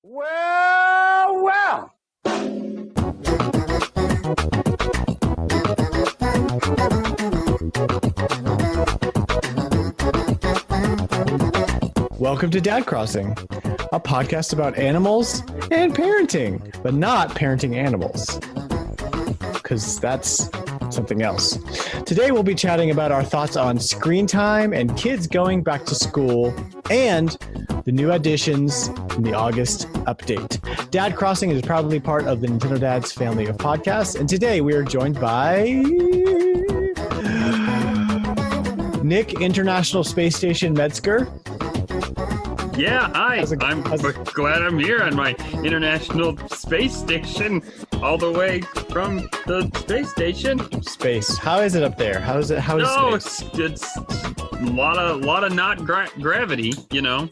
Well. Welcome to Dadcrossing, a podcast about animals and parenting, but not parenting animals, because that's something else. Today we'll be chatting about our thoughts on screen time and kids going back to school and the new additions in the August update. Dadcrossing is proudly part of the Nintendo Dads family of podcasts, and today we are joined by Nick, International Space Station Metzger. Yeah, hi. I'm glad I'm here on my International Space Station, all the way from the space station. Space. How is it up there? How is space? It's a lot of not gravity, you know.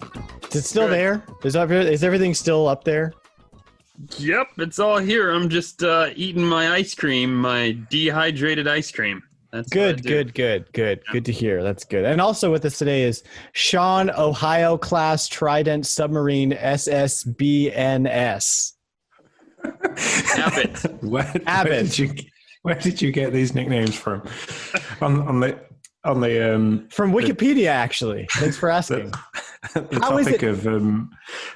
Is it still there? Is everything still up there? Yep, it's all here. I'm just eating my ice cream, my dehydrated ice cream. That's good to hear. That's good. And also with us today is Sean, Ohio class Trident submarine SSBNS. Abbott. Where did you get these nicknames from? On the from Wikipedia, actually. Thanks for asking. The topic of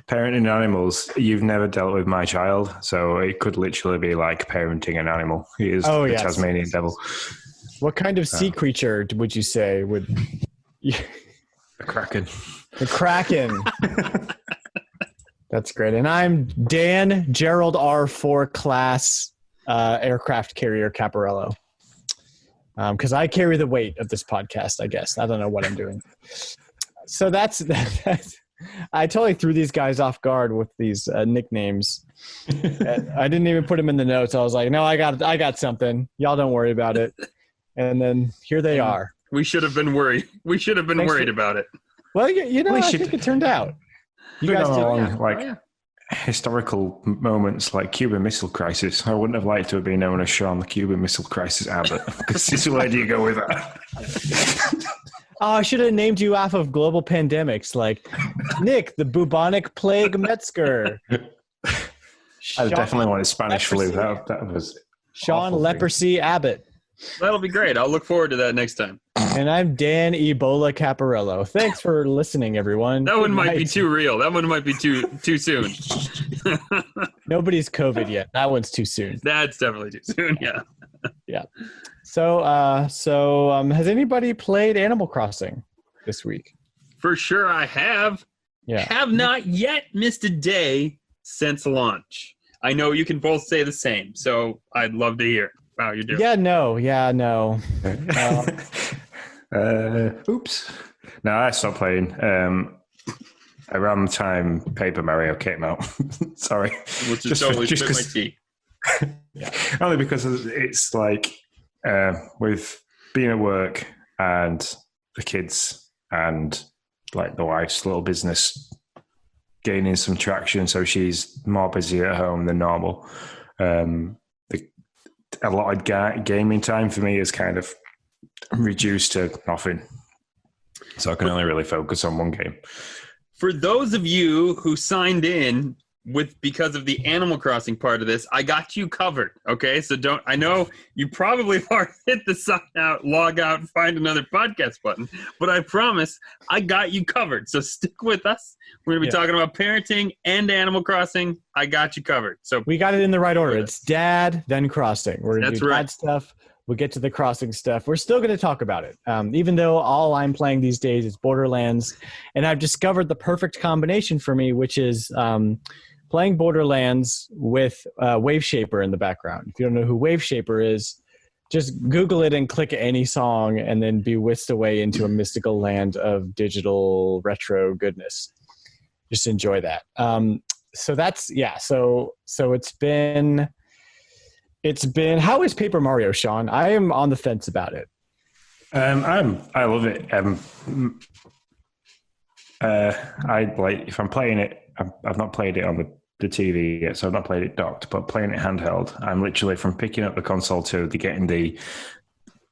parenting animals. You've never dealt with my child, so it could literally be like parenting an animal. He is the Tasmanian devil. What kind of sea creature would you say would? The Kraken. The Kraken. That's great. And I'm Dan, Gerald R4 class aircraft carrier Caparello. Because I carry the weight of this podcast, I guess. I don't know what I'm doing. So that's I totally threw these guys off guard with these nicknames. I didn't even put them in the notes. I was like, no, I got something. Y'all don't worry about it. And then here they are. We should have been worried. We should have been worried about it. Well, you know, I think it turned out. You guys did historical moments like Cuban Missile Crisis. I wouldn't have liked to have been known as Sean the Cuban Missile Crisis Abbott. Because where do you go with that? Oh, I should have named you off of global pandemics, like Nick, the bubonic plague Metzger. I definitely wanted Spanish flu. That was Sean Leprosy Abbott. That'll be great. I'll look forward to that next time. And I'm Dan Ebola Caparello. Thanks for listening, everyone. That one might be too real. That one might be too soon. Nobody's COVID yet. That one's too soon. That's definitely too soon. Yeah. Yeah. So has anybody played Animal Crossing this week? For sure, I have. Yeah. Have not yet missed a day since launch. I know you can both say the same, so I'd love to hear how you're doing. Yeah, no. Oops. No, I stopped playing around the time Paper Mario came out. Sorry. Which is totally spit my tea. Yeah. Only because it's like with being at work and the kids and like the wife's little business gaining some traction, so she's more busy at home than normal. A lot of gaming time for me is kind of reduced to nothing. So I can only really focus on one game. For those of you who signed in because of the Animal Crossing part of this, I got you covered. Okay, so I know you probably already hit the sign out, log out, and find another podcast button, but I promise I got you covered. So stick with us. We're gonna be talking about parenting and Animal Crossing. I got you covered. So we got it in the right order. It's Dad, then Crossing. We're gonna do Dad stuff. We'll get to the Crossing stuff. We're still going to talk about it, even though all I'm playing these days is Borderlands, and I've discovered the perfect combination for me, which is playing Borderlands with Wave Shaper in the background. If you don't know who Wave Shaper is, just Google it and click any song and then be whisked away into a mystical land of digital retro goodness. Just enjoy that. So that's, yeah. So it's been, how is Paper Mario, Sean? I am on the fence about it. I love it. If I'm playing it, I've not played it on the TV yet, so I've not played it docked, but playing it handheld, I'm literally from picking up the console to getting the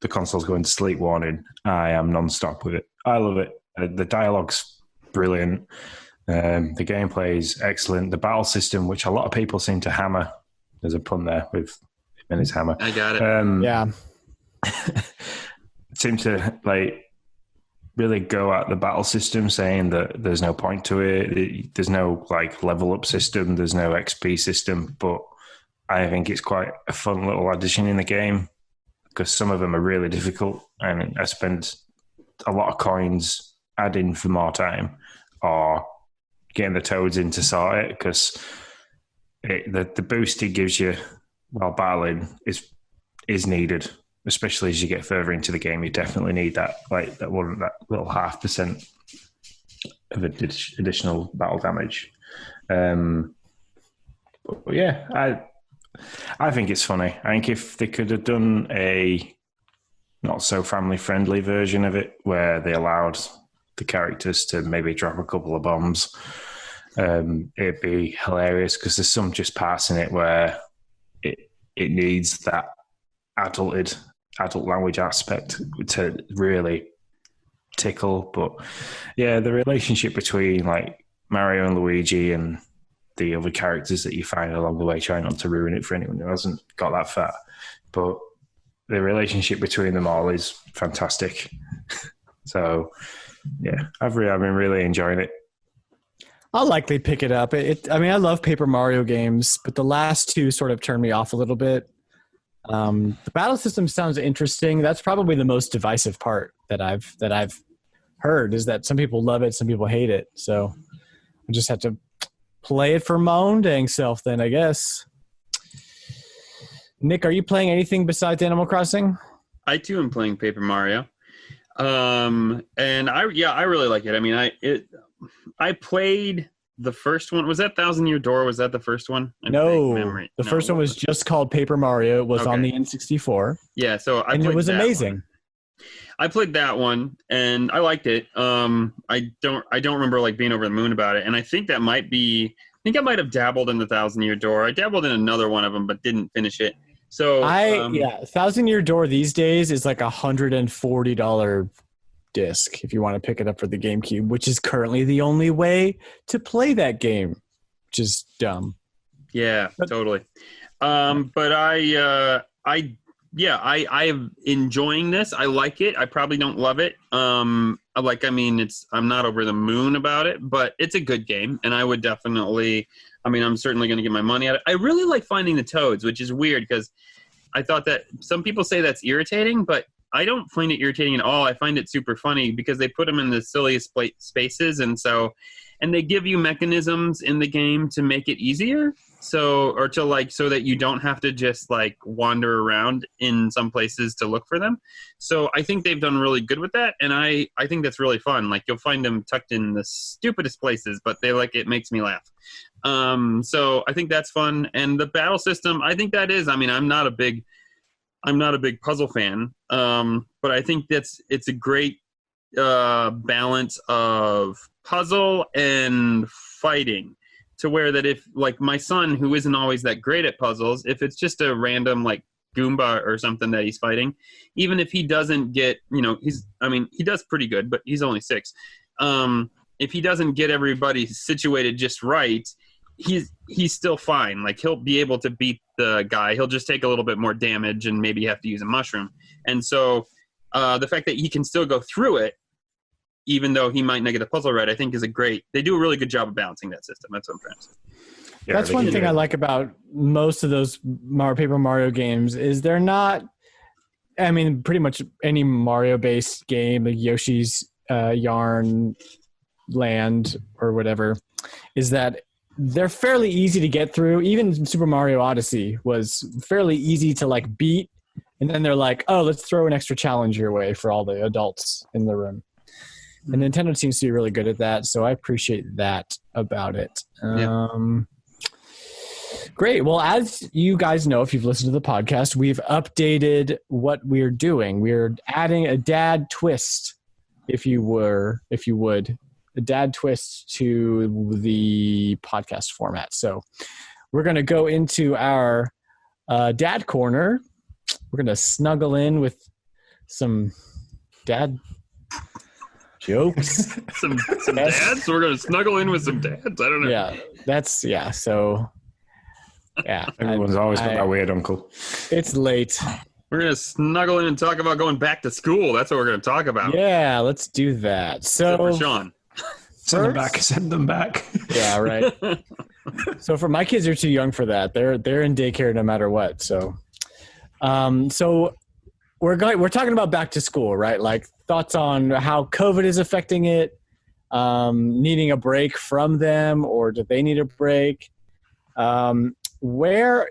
console's going to sleep warning. I am non-stop with it. I love it. The dialogue's brilliant. The gameplay is excellent. The battle system, which a lot of people seem to hammer, there's a pun there with Minnie's hammer. I got it. Yeah. Seem to really go at the battle system, saying that there's no point to it. There's no level up system. There's no XP system. But I think it's quite a fun little addition in the game because some of them are really difficult, and I spend a lot of coins adding for more time or getting the toads in to sort it because the boost it gives you while battling is needed. Especially as you get further into the game, you definitely need that little 0.5% of additional battle damage. But yeah, I think it's funny. I think if they could have done a not so family friendly version of it, where they allowed the characters to maybe drop a couple of bombs, it'd be hilarious. Because there's some just parts in it where it needs that adult language aspect to really tickle. But yeah, the relationship between Mario and Luigi and the other characters that you find along the way, try not to ruin it for anyone who hasn't got that far, but the relationship between them all is fantastic. So yeah, I've been really enjoying it. I'll likely pick it up. I love Paper Mario games, but the last two sort of turned me off a little bit. The battle system sounds interesting. That's probably the most divisive part that I've heard, is that some people love it, some people hate it. So I just have to play it for my own dang self then, I guess. Nick, are you playing anything besides Animal Crossing? I too am playing Paper Mario. And I really like it. I mean, I played the first one. Was that Thousand Year Door? Was that the first one? No, the first one was just called Paper Mario. It was on the N64. Yeah, so it was amazing. I played that one and I liked it. I don't remember being over the moon about it. And I think I might have dabbled in the Thousand Year Door. I dabbled in another one of them, but didn't finish it. So Thousand Year Door these days is like $140 disc if you want to pick it up for the GameCube, which is currently the only way to play that game, which is dumb. Yeah, totally. But I am enjoying this. I like it. I probably don't love it. I'm not over the moon about it, but it's a good game, and I would definitely. I'm certainly going to get my money out of it. I really like finding the toads, which is weird because I thought that some people say that's irritating, but I don't find it irritating at all. I find it super funny because they put them in the silliest spaces, and they give you mechanisms in the game to make it easier. So that you don't have to just wander around in some places to look for them. So I think they've done really good with that, and I think that's really fun. You'll find them tucked in the stupidest places, but it makes me laugh. So I think that's fun, and the battle system, I think that is. I'm not a big puzzle fan, but I think it's a great balance of puzzle and fighting. To where that if my son, who isn't always that great at puzzles, if it's just a random Goomba or something that he's fighting, even if he doesn't get, he does pretty good, but he's only 6. If he doesn't get everybody situated just right, he's still fine. He'll be able to beat the guy. He'll just take a little bit more damage and maybe have to use a mushroom. And so the fact that he can still go through it, even though he might not get the puzzle right, I think they do a really good job of balancing that system. That's what I'm trying to say. Yeah, that's one thing I like about most of those Paper Mario games is they're not, pretty much any Mario-based game, like Yoshi's Yarn Land or whatever, is that they're fairly easy to get through. Even Super Mario Odyssey was fairly easy to beat. And then they're oh, let's throw an extra challenge your way for all the adults in the room. And Nintendo seems to be really good at that, so I appreciate that about it. Great. Well, as you guys know, if you've listened to the podcast, we've updated what we're doing. We're adding a dad twist, if you would, a dad twist to the podcast format. So we're going to go into our dad corner. We're going to snuggle in with some dad Jokes. some dads. We're gonna snuggle in with some dads. I don't know. Yeah. So, yeah. Everyone's always got that weird uncle. It's late. We're gonna snuggle in and talk about going back to school. That's what we're gonna talk about. Yeah, let's do that. So, for Sean, send them back. Yeah, right. So for my kids are too young for that. They're in daycare no matter what. So, we're talking about back to school, right? Like thoughts on how COVID is affecting it, needing a break from them, or do they need a break? Where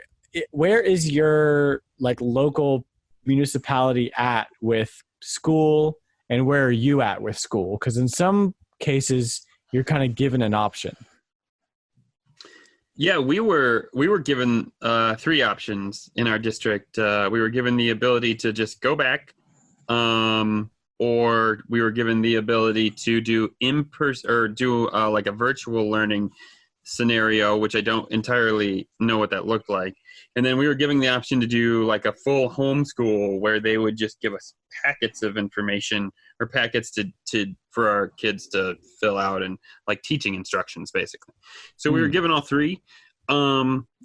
is your like local municipality at with school, and where are you at with school? Because in some cases you're kind of given an option. Yeah, we were given 3 options in our district. We were given the ability to just go back, or we were given the ability to do in-person or do like a virtual learning scenario, which I don't entirely know what that looked like. And then we were given the option to do like a full homeschool where they would just give us packets of information or packets for our kids to fill out and like teaching instructions basically. So we were given all 3.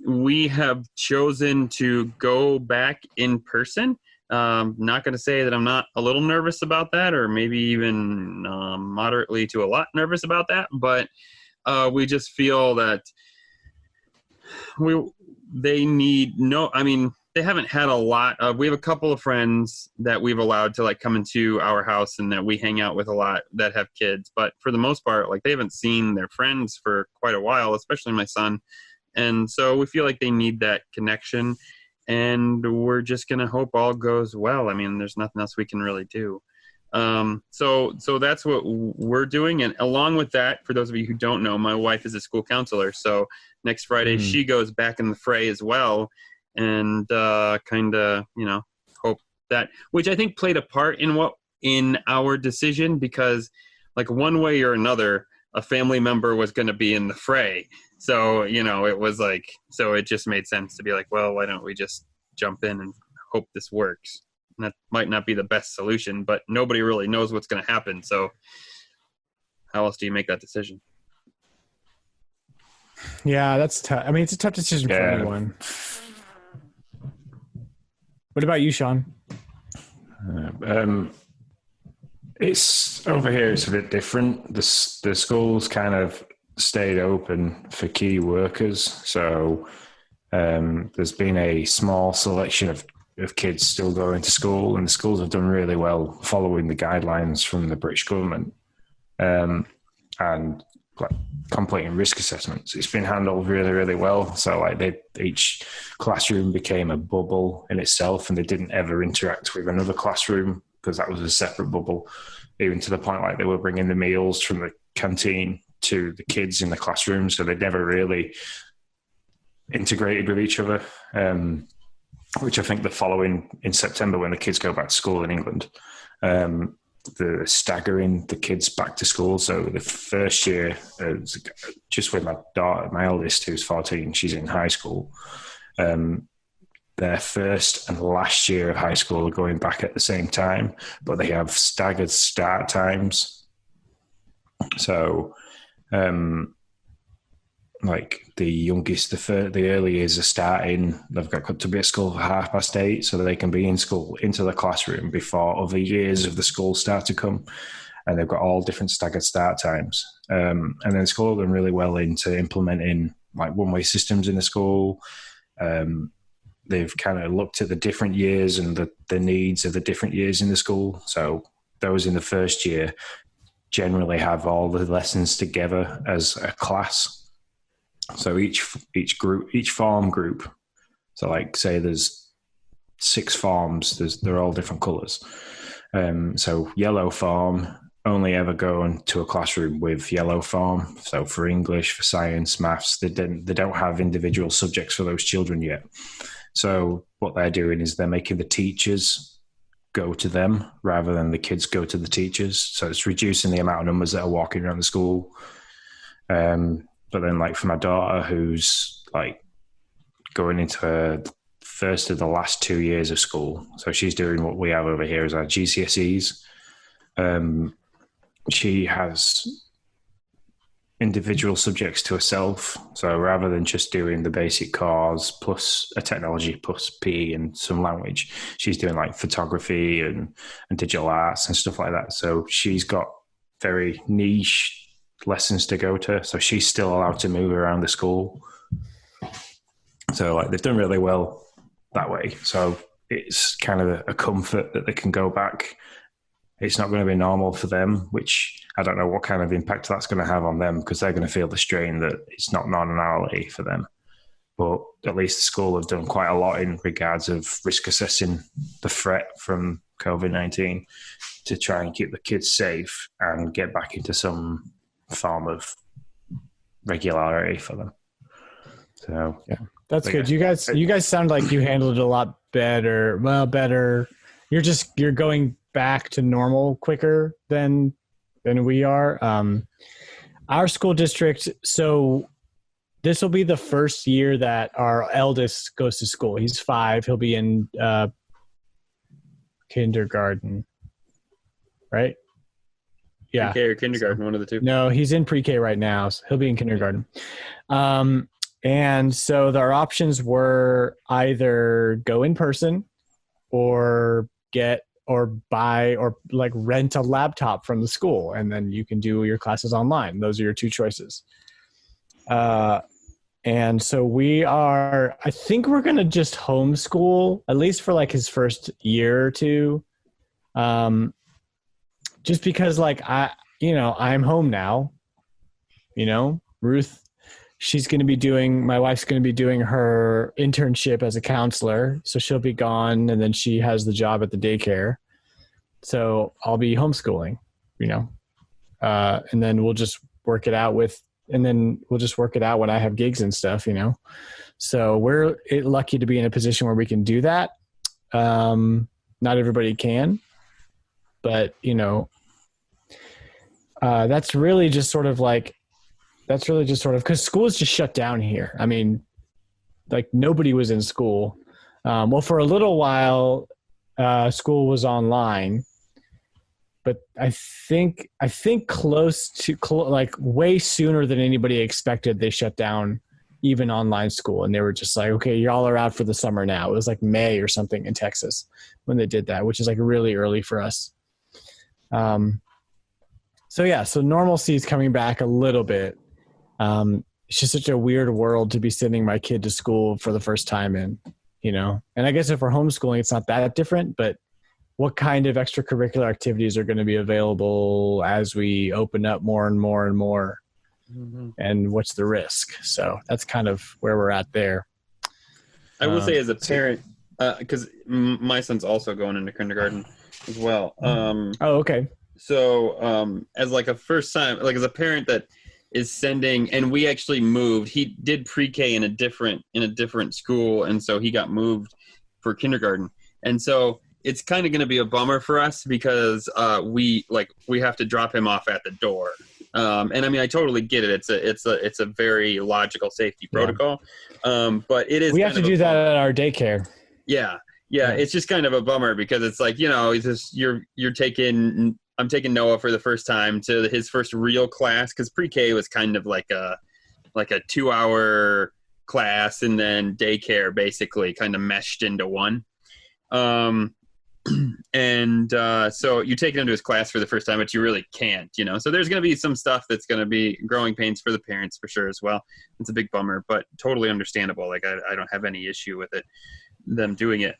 We have chosen to go back in person. Not going to say that I'm not a little nervous about that, or maybe even moderately to a lot nervous about that, but we just feel that they haven't had a lot of, we have a couple of friends that we've allowed to like come into our house and that we hang out with a lot that have kids, but for the most part, like they haven't seen their friends for quite a while, especially my son. And so we feel like they need that connection, and we're just going to hope all goes well. I mean, there's nothing else we can really do. So that's what we're doing. And along with that, for those of you who don't know, my wife is a school counselor. So next Friday, she goes back in the fray as well. And, kind of, hope that, which I think played a part in our decision, because like one way or another, a family member was going to be in the fray. So, it was like, so it just made sense to be like, well, why don't we just jump in and hope this works? And that might not be the best solution, but nobody really knows what's going to happen. So how else do you make that decision? Yeah, that's tough. I mean, it's a tough decision for anyone. What about you, Sean? It's over here. It's a bit different. The schools kind of stayed open for key workers. So there's been a small selection of kids still going to school, and the schools have done really well following the guidelines from the British government and like completing risk assessments. It's been handled really, really well. So like each classroom became a bubble in itself, and they didn't ever interact with another classroom because that was a separate bubble, even to the point like they were bringing the meals from the canteen to the kids in the classroom. So they never really integrated with each other. Which I think the following in September, when the kids go back to school in England, they're staggering the kids back to school. So the first year, just with my daughter, my eldest, who's 14, she's in high school. Their first and last year of high school are going back at the same time, but they have staggered start times. So, like the youngest, the early years are starting, they've got to be at school for 8:30 so that they can be in school into the classroom before other years of the school start to come. And they've got all different staggered start times. And then school have done really well into implementing like one-way systems in the school. They've kind of looked at the different years and the needs of the different years in the school. So those in the first year generally have all the lessons together as a class. So each farm group, so like say there's 6 farms, they're all different colours. So yellow farm only ever go into a classroom with yellow farm. So for English, for science, maths, they don't have individual subjects for those children yet. So what they're doing is they're making the teachers go to them rather than the kids go to the teachers. So it's reducing the amount of numbers that are walking around the school. But then like for my daughter, who's like going into her first of the last 2 years of school, so she's doing what we have over here as our GCSEs. she has individual subjects to herself. So rather than just doing the basic cars plus a technology plus PE and some language, she's doing like photography and digital arts and stuff like that. So she's got very niche lessons to go to. So she's still allowed to move around the school. So like they've done really well that way. So it's kind of a comfort that they can go back. It's not going to be normal for them, which I don't know what kind of impact that's going to have on them, because they're going to feel the strain that it's not normality for them. But at least the school have done quite a lot in regards of risk assessing the threat from COVID-19 to try and keep the kids safe and get back into some form of regularity for them. So yeah, that's good. You guys sound like you handled it a lot better. Well, better. You're going back to normal quicker than we are. Our school district, so this will be the first year that our eldest goes to school. He's 5. He'll be in kindergarten, right? Yeah. Pre-K or kindergarten, one of the two. No, he's in pre-K right now. So he'll be in kindergarten. And so our options were either go in person or buy or like rent a laptop from the school, and then you can do your classes online. Those are your two choices. And so I think we're going to just homeschool, at least for like his first year or two. Just because like I'm home now, Ruth, my wife's going to be doing her internship as a counselor. So she'll be gone, and then she has the job at the daycare. So I'll be homeschooling, and then we'll just work it out when I have gigs and stuff, So we're lucky to be in a position where we can do that. Not everybody can, but that's really just sort of because school's just shut down here. I mean, like nobody was in school. Well, for a little while, school was online, but I think close to like way sooner than anybody expected, they shut down even online school. And they were just like, okay, y'all are out for the summer now. It was like May or something in Texas when they did that, which is like really early for us. So normalcy is coming back a little bit. It's just such a weird world to be sending my kid to school for the first time in, and I guess if we're homeschooling, it's not that different, but what kind of extracurricular activities are going to be available as we open up more and more and more, and what's the risk? So that's kind of where we're at there. I will say as a parent, because my son's also going into kindergarten as well. Okay. So as like a first time, like as a parent that is sending, and we actually moved, he did pre-K in a different school. And so he got moved for kindergarten. And so it's kind of going to be a bummer for us because we have to drop him off at the door. And I mean, I totally get it. It's a very logical safety protocol. But it is, we have to do that at our daycare. Yeah. It's just kind of a bummer because it's like, it's just, I'm taking Noah for the first time to his first real class, because pre-K was kind of like a 2-hour class, and then daycare basically kind of meshed into one. So you take him to his class for the first time, but you really can't, So there's going to be some stuff that's going to be growing pains for the parents for sure as well. It's a big bummer, but totally understandable. Like I don't have any issue with them doing it.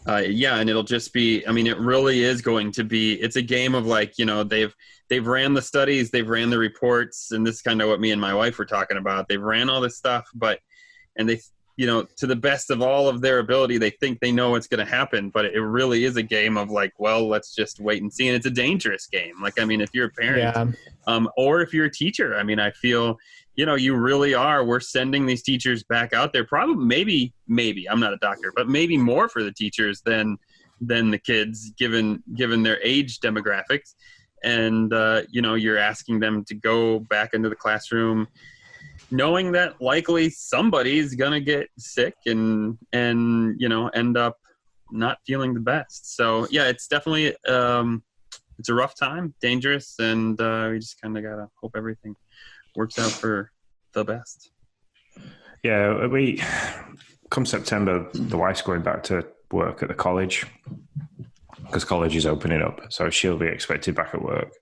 And it'll just be, I mean, it really is going to be, it's a game of like, they've ran the studies, they've ran the reports, and this is kind of what me and my wife were talking about. They've ran all this stuff, and they, to the best of all of their ability, they think they know what's going to happen, but it really is a game of like, well, let's just wait and see. And it's a dangerous game. Like, I mean, if you're a parent, or if you're a teacher, I mean, I feel, you really are. We're sending these teachers back out there. Probably, maybe. I'm not a doctor, but maybe more for the teachers than the kids, given their age demographics. And you're asking them to go back into the classroom, knowing that likely somebody's gonna get sick and end up not feeling the best. So yeah, it's definitely it's a rough time, dangerous, and we just kind of gotta hope everything works out for the best. Yeah, we come September, the wife's going back to work at the college because college is opening up, so she'll be expected back at work.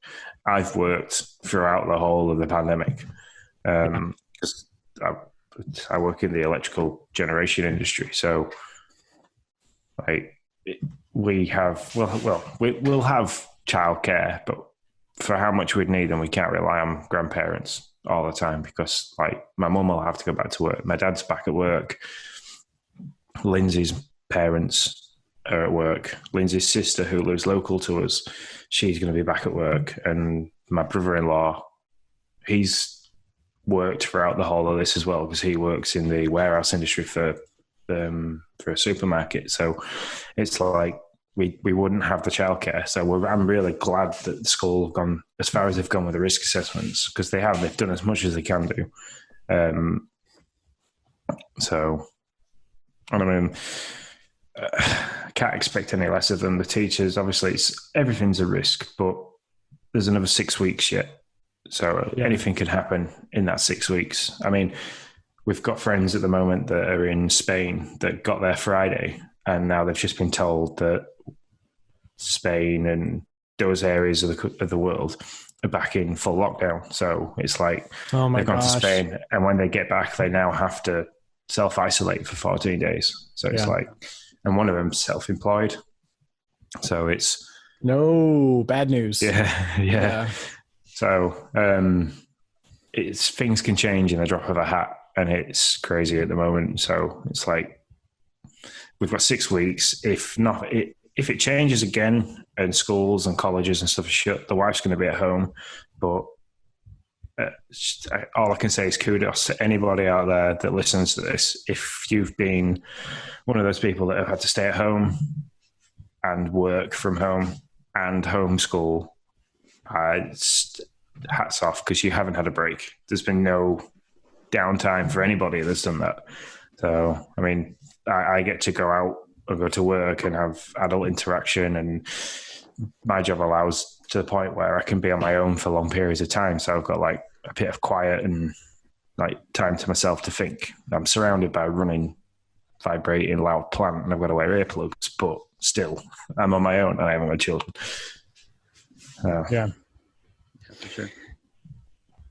I've worked throughout the whole of the pandemic because I work in the electrical generation industry, so we'll have childcare, but for how much we'd need, and we can't rely on grandparents all the time because my mum will have to go back to work. My dad's back at work. Lindsay's parents are at work. Lindsay's sister, who lives local to us, she's going to be back at work. And my brother-in-law, he's worked throughout the whole of this as well because he works in the warehouse industry for a supermarket. So it's like we wouldn't have the childcare. So I'm really glad that the school have gone as far as they've gone with the risk assessments because they've done as much as they can do. So, I mean, I can't expect any less of them. The teachers, obviously, everything's a risk, but there's another 6 weeks yet. So anything could happen in that 6 weeks. I mean, we've got friends at the moment that are in Spain that got there Friday, and now they've just been told that Spain and those areas of the world are back in full lockdown. So it's like they've gone to Spain, and when they get back, they now have to self-isolate for 14 days. So it's and one of them's self-employed. So it's no bad news. Yeah. So it's things can change in the drop of a hat, and it's crazy at the moment. So it's like we've got 6 weeks. If it changes again and schools and colleges and stuff are shut, the wife's going to be at home. But all I can say is kudos to anybody out there that listens to this. If you've been one of those people that have had to stay at home and work from home and homeschool, hats off, because you haven't had a break. There's been no downtime for anybody that's done that. So, I mean, I get to go out and go to work and have adult interaction, and my job allows to the point where I can be on my own for long periods of time. So I've got like a bit of quiet and like time to myself to think. I'm surrounded by running, vibrating, loud plant, and I've got to wear earplugs, but still, I'm on my own and I haven't got children. Yeah, for sure.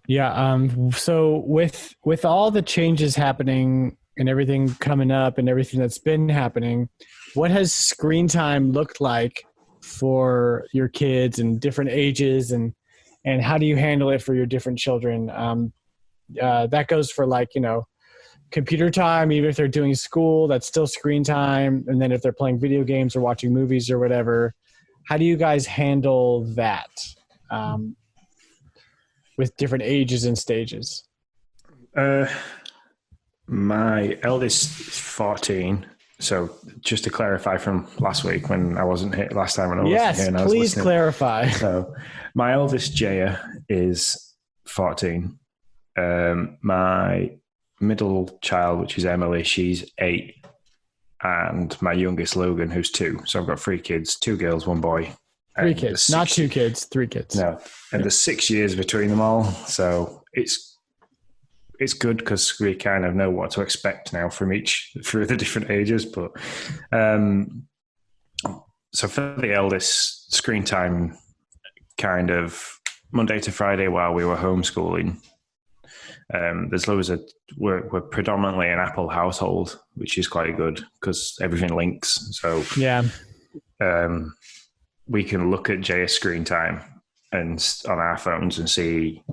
Yeah. So with all the changes happening and everything coming up and everything that's been happening, what has screen time looked like for your kids and different ages, and how do you handle it for your different children? That goes for computer time, even if they're doing school, that's still screen time. And then if they're playing video games or watching movies or whatever, how do you guys handle that with different ages and stages? My eldest is 14. So just to clarify from last week when I wasn't here last time, when I wasn't here, and I was please listening. Clarify. So my eldest Jaya is 14. My middle child, which is Emily, she's 8, and my youngest Logan, who's 2. So I've got 3 kids, 2 girls, 1 boy. 3 kids, not 2 kids, 3 kids. No, and there's 6 years between them all, so it's good because we kind of know what to expect now from through the different ages. But so for the eldest, screen time kind of Monday to Friday while we were homeschooling. There's loads of we're predominantly an Apple household, which is quite good because everything links. So yeah, we can look at Jay's screen time and on our phones and see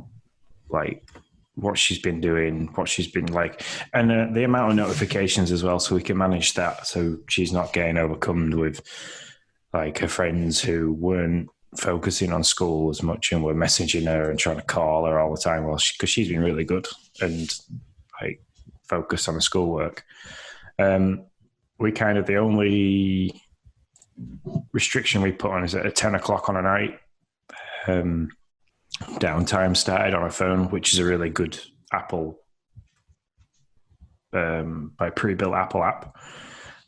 like what she's been doing, what she's been like, and the amount of notifications as well, so we can manage that so she's not getting overcome with like her friends who weren't focusing on school as much and were messaging her and trying to call her all the time. Well, because she's been really good and like focused on the schoolwork. We kind of, the only restriction we put on is at 10 o'clock on a night. Downtime started on a phone, which is a really good Apple, by pre-built Apple app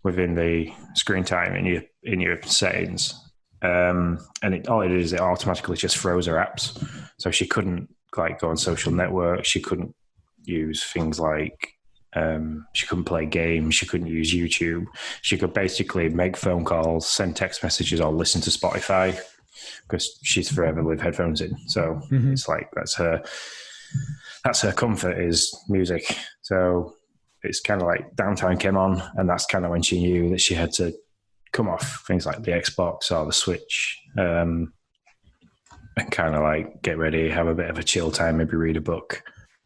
within the screen time in your settings. And all it is, it automatically just froze her apps. So she couldn't like go on social networks. She couldn't use things like, she couldn't play games. She couldn't use YouTube. She could basically make phone calls, send text messages, or listen to Spotify because she's forever with headphones in. So it's like, that's her comfort is music. So it's kind of like downtime came on, and that's kind of when she knew that she had to come off things like the Xbox or the Switch, and kind of like get ready, have a bit of a chill time, maybe read a book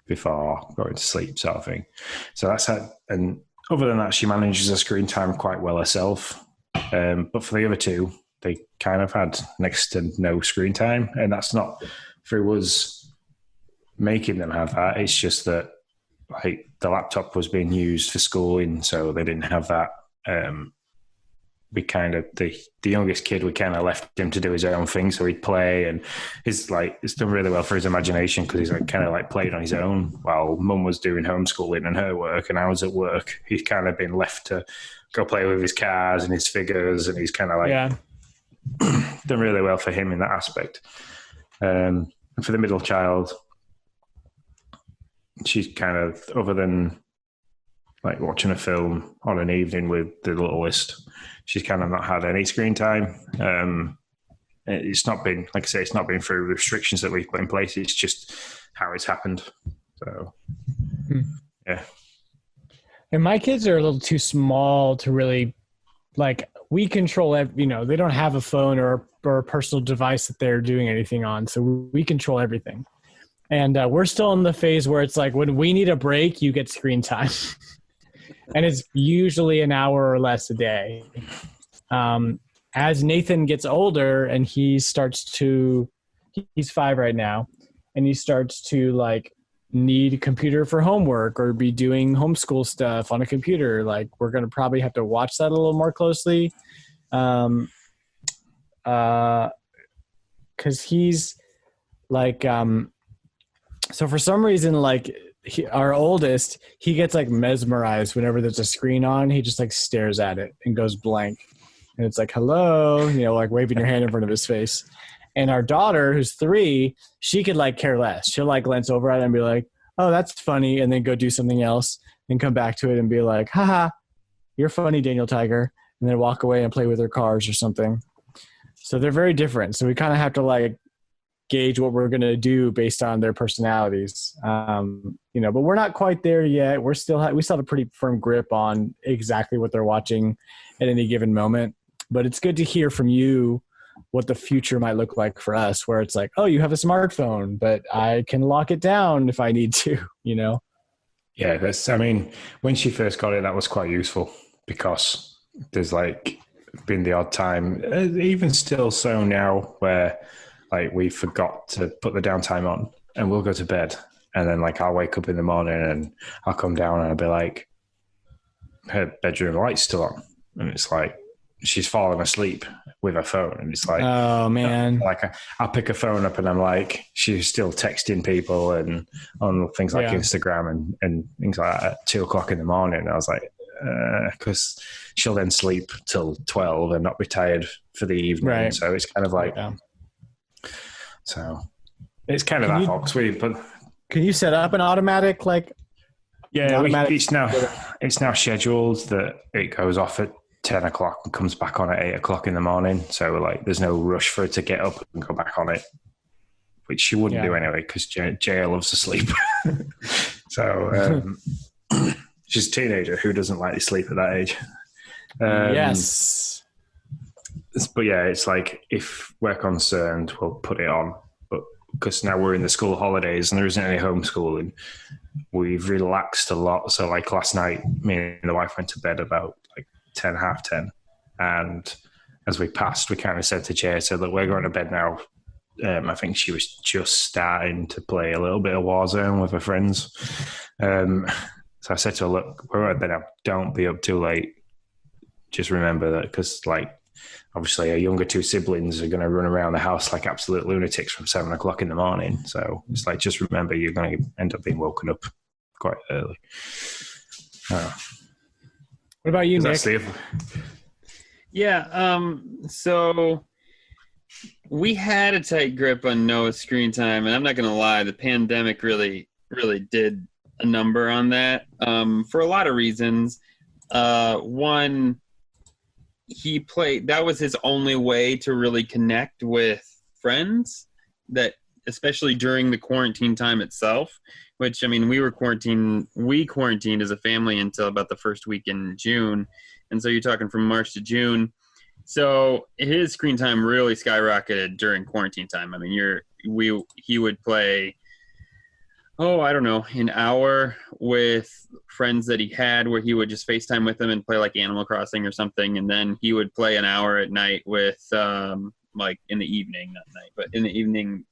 before going to sleep, sort of thing. So that's how, and other than that, she manages her screen time quite well herself. But for the other two, they kind of had next to no screen time, and that's not through us making them have that. It's just that like the laptop was being used for schooling, so they didn't have that. We kind of, the youngest kid, we kind of left him to do his own thing, so he'd play, and it's done really well for his imagination because he's like kind of like played on his own while mum was doing homeschooling and her work, and I was at work. He's kind of been left to go play with his cars and his figures, and he's kind of like done really well for him in that aspect. And for the middle child, she's kind of, other than like watching a film on an evening with the littlest, she's kind of not had any screen time. It's not been, like I say, it's not been through restrictions that we've put in place. It's just how it's happened. So, yeah. And my kids are a little too small to really, like, we control, they don't have a phone or a personal device that they're doing anything on. So we control everything. And we're still in the phase where it's like, when we need a break, you get screen time. And it's usually an hour or less a day. As Nathan gets older and he's 5 right now, and he starts to like need a computer for homework or be doing homeschool stuff on a computer, like we're going to probably have to watch that a little more closely. Cause he's like, so for some reason, like, our oldest, he gets like mesmerized whenever there's a screen on. He just like stares at it and goes blank. And it's like, hello, like waving your hand in front of his face. And our daughter, who's 3, she could like care less. She'll like glance over at it and be like, oh, that's funny. And then go do something else and come back to it and be like, haha, you're funny, Daniel Tiger. And then walk away and play with her cars or something. So they're very different. So we kind of have to like gauge what we're going to do based on their personalities. But we're not quite there yet. We still have a pretty firm grip on exactly what they're watching at any given moment. But it's good to hear from you what the future might look like for us, where it's like, oh, you have a smartphone, but I can lock it down if I need to, Yeah, when she first got it, that was quite useful because there's like been the odd time, even still so now, where like we forgot to put the downtime on and we'll go to bed. And then like I'll wake up in the morning and I'll come down and I'll be like, her bedroom light's still on. And it's like, she's fallen asleep with her phone. And it's like, oh man, like I'll pick her phone up and I'm like, she's still texting people and on things like Instagram and things like that at 2:00 in the morning. And I was like, because she'll then sleep till 12 and not be tired for the evening. Right. So it's kind of like, so it's kind of that fox weed, but can you set up an automatic, like, it's now scheduled that it goes off at 10:00 and comes back on at 8:00 in the morning. So like, there's no rush for her to get up and go back on it, which she wouldn't do anyway, because Jaya loves to sleep. So she's a teenager who doesn't like to sleep at that age. Yes. But yeah, it's like, if we're concerned, we'll put it on. But because now we're in the school holidays and there isn't any homeschooling, we've relaxed a lot. So like last night, me and the wife went to bed about like 10, half 10. And as we passed, we kind of said to Jay, so that we're going to bed now. I think she was just starting to play a little bit of Warzone with her friends. So I said to her, look, we're at bed now. Don't be up too late. Just remember that, because like, obviously our younger 2 siblings are going to run around the house like absolute lunatics from 7:00 in the morning. So it's like, just remember, you're going to end up being woken up quite early. What about you, Nick? Yeah. So We had a tight grip on Noah's screen time, and I'm not going to lie, the pandemic really did a number on that for a lot of reasons. One, that was his only way to really connect with friends, that especially during the quarantine time itself, which, I mean, we quarantined as a family until about the first week in June. And so you're talking from March to June. So his screen time really skyrocketed during quarantine time. I mean, he would play, I don't know, an hour with friends that he had, where he would just FaceTime with them and play like Animal Crossing or something. And then he would play an hour at night with, like in the evening, not night, but in the evening,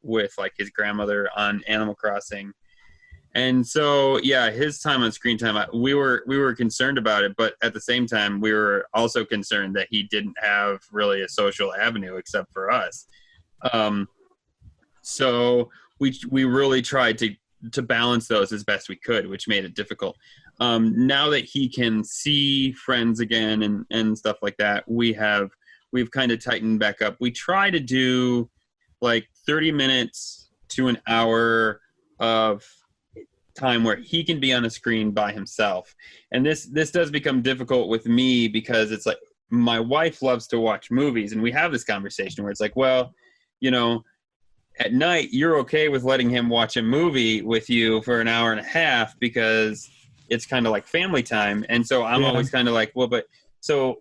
with like his grandmother on Animal Crossing. And so, yeah, his time on screen time, we were concerned about it, but at the same time, we were also concerned that he didn't have really a social avenue except for us. So we really tried to balance those as best we could, which made it difficult. Now that he can see friends again and stuff like that, we've kind of tightened back up. We try to do like 30 minutes to an hour of time where he can be on a screen by himself. And this does become difficult with me, because it's like my wife loves to watch movies, and we have this conversation where it's like, well, you know, at night you're okay with letting him watch a movie with you for an hour and a half because it's kind of like family time. And so I'm always kind of like, well, but so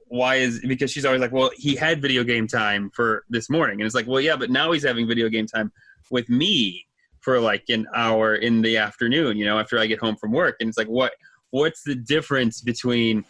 because she's always like, well, he had video game time for this morning. And it's like, well, yeah, but now he's having video game time with me for like an hour in the afternoon, you know, after I get home from work. And it's like, what's the difference between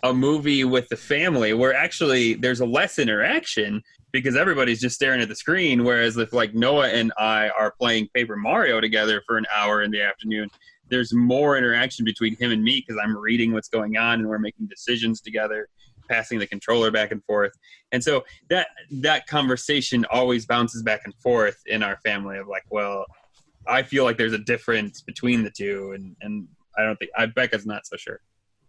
a movie with the family where actually there's a less interaction because everybody's just staring at the screen, whereas if like Noah and I are playing Paper Mario together for an hour in the afternoon, there's more interaction between him and me because I'm reading what's going on and we're making decisions together, passing the controller back and forth. And so that conversation always bounces back and forth in our family of like, well, I feel like there's a difference between the two, and I don't think Becca's not so sure.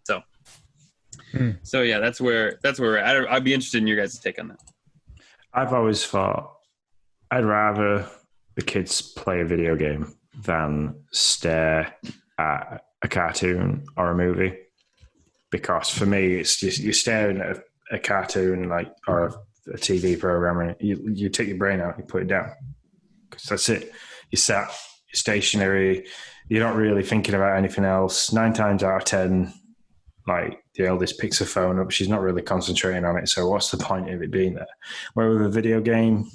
So yeah, that's where we're at. I'd be interested in your guys' take on that. I've always thought I'd rather the kids play a video game than stare at a cartoon or a movie, because for me it's just you're staring at a cartoon or a TV program, and you take your brain out, you put it down, because that's it. You're sat, you're stationary, you're not really thinking about anything else. 9 times out of 10, like the eldest picks her phone up, she's not really concentrating on it. So what's the point of it being there? Where with a video game,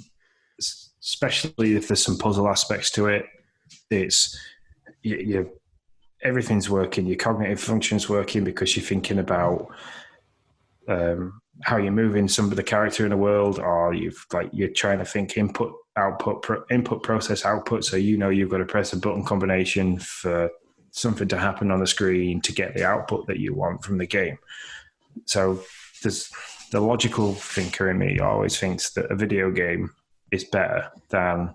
especially if there's some puzzle aspects to it, it's everything's working. Your cognitive function's working because you're thinking about how you're moving some of the character in the world, or you're trying to think input, process, output. So you've got to press a button combination for something to happen on the screen to get the output that you want from the game. So there's the logical thinker in me always thinks that a video game is better than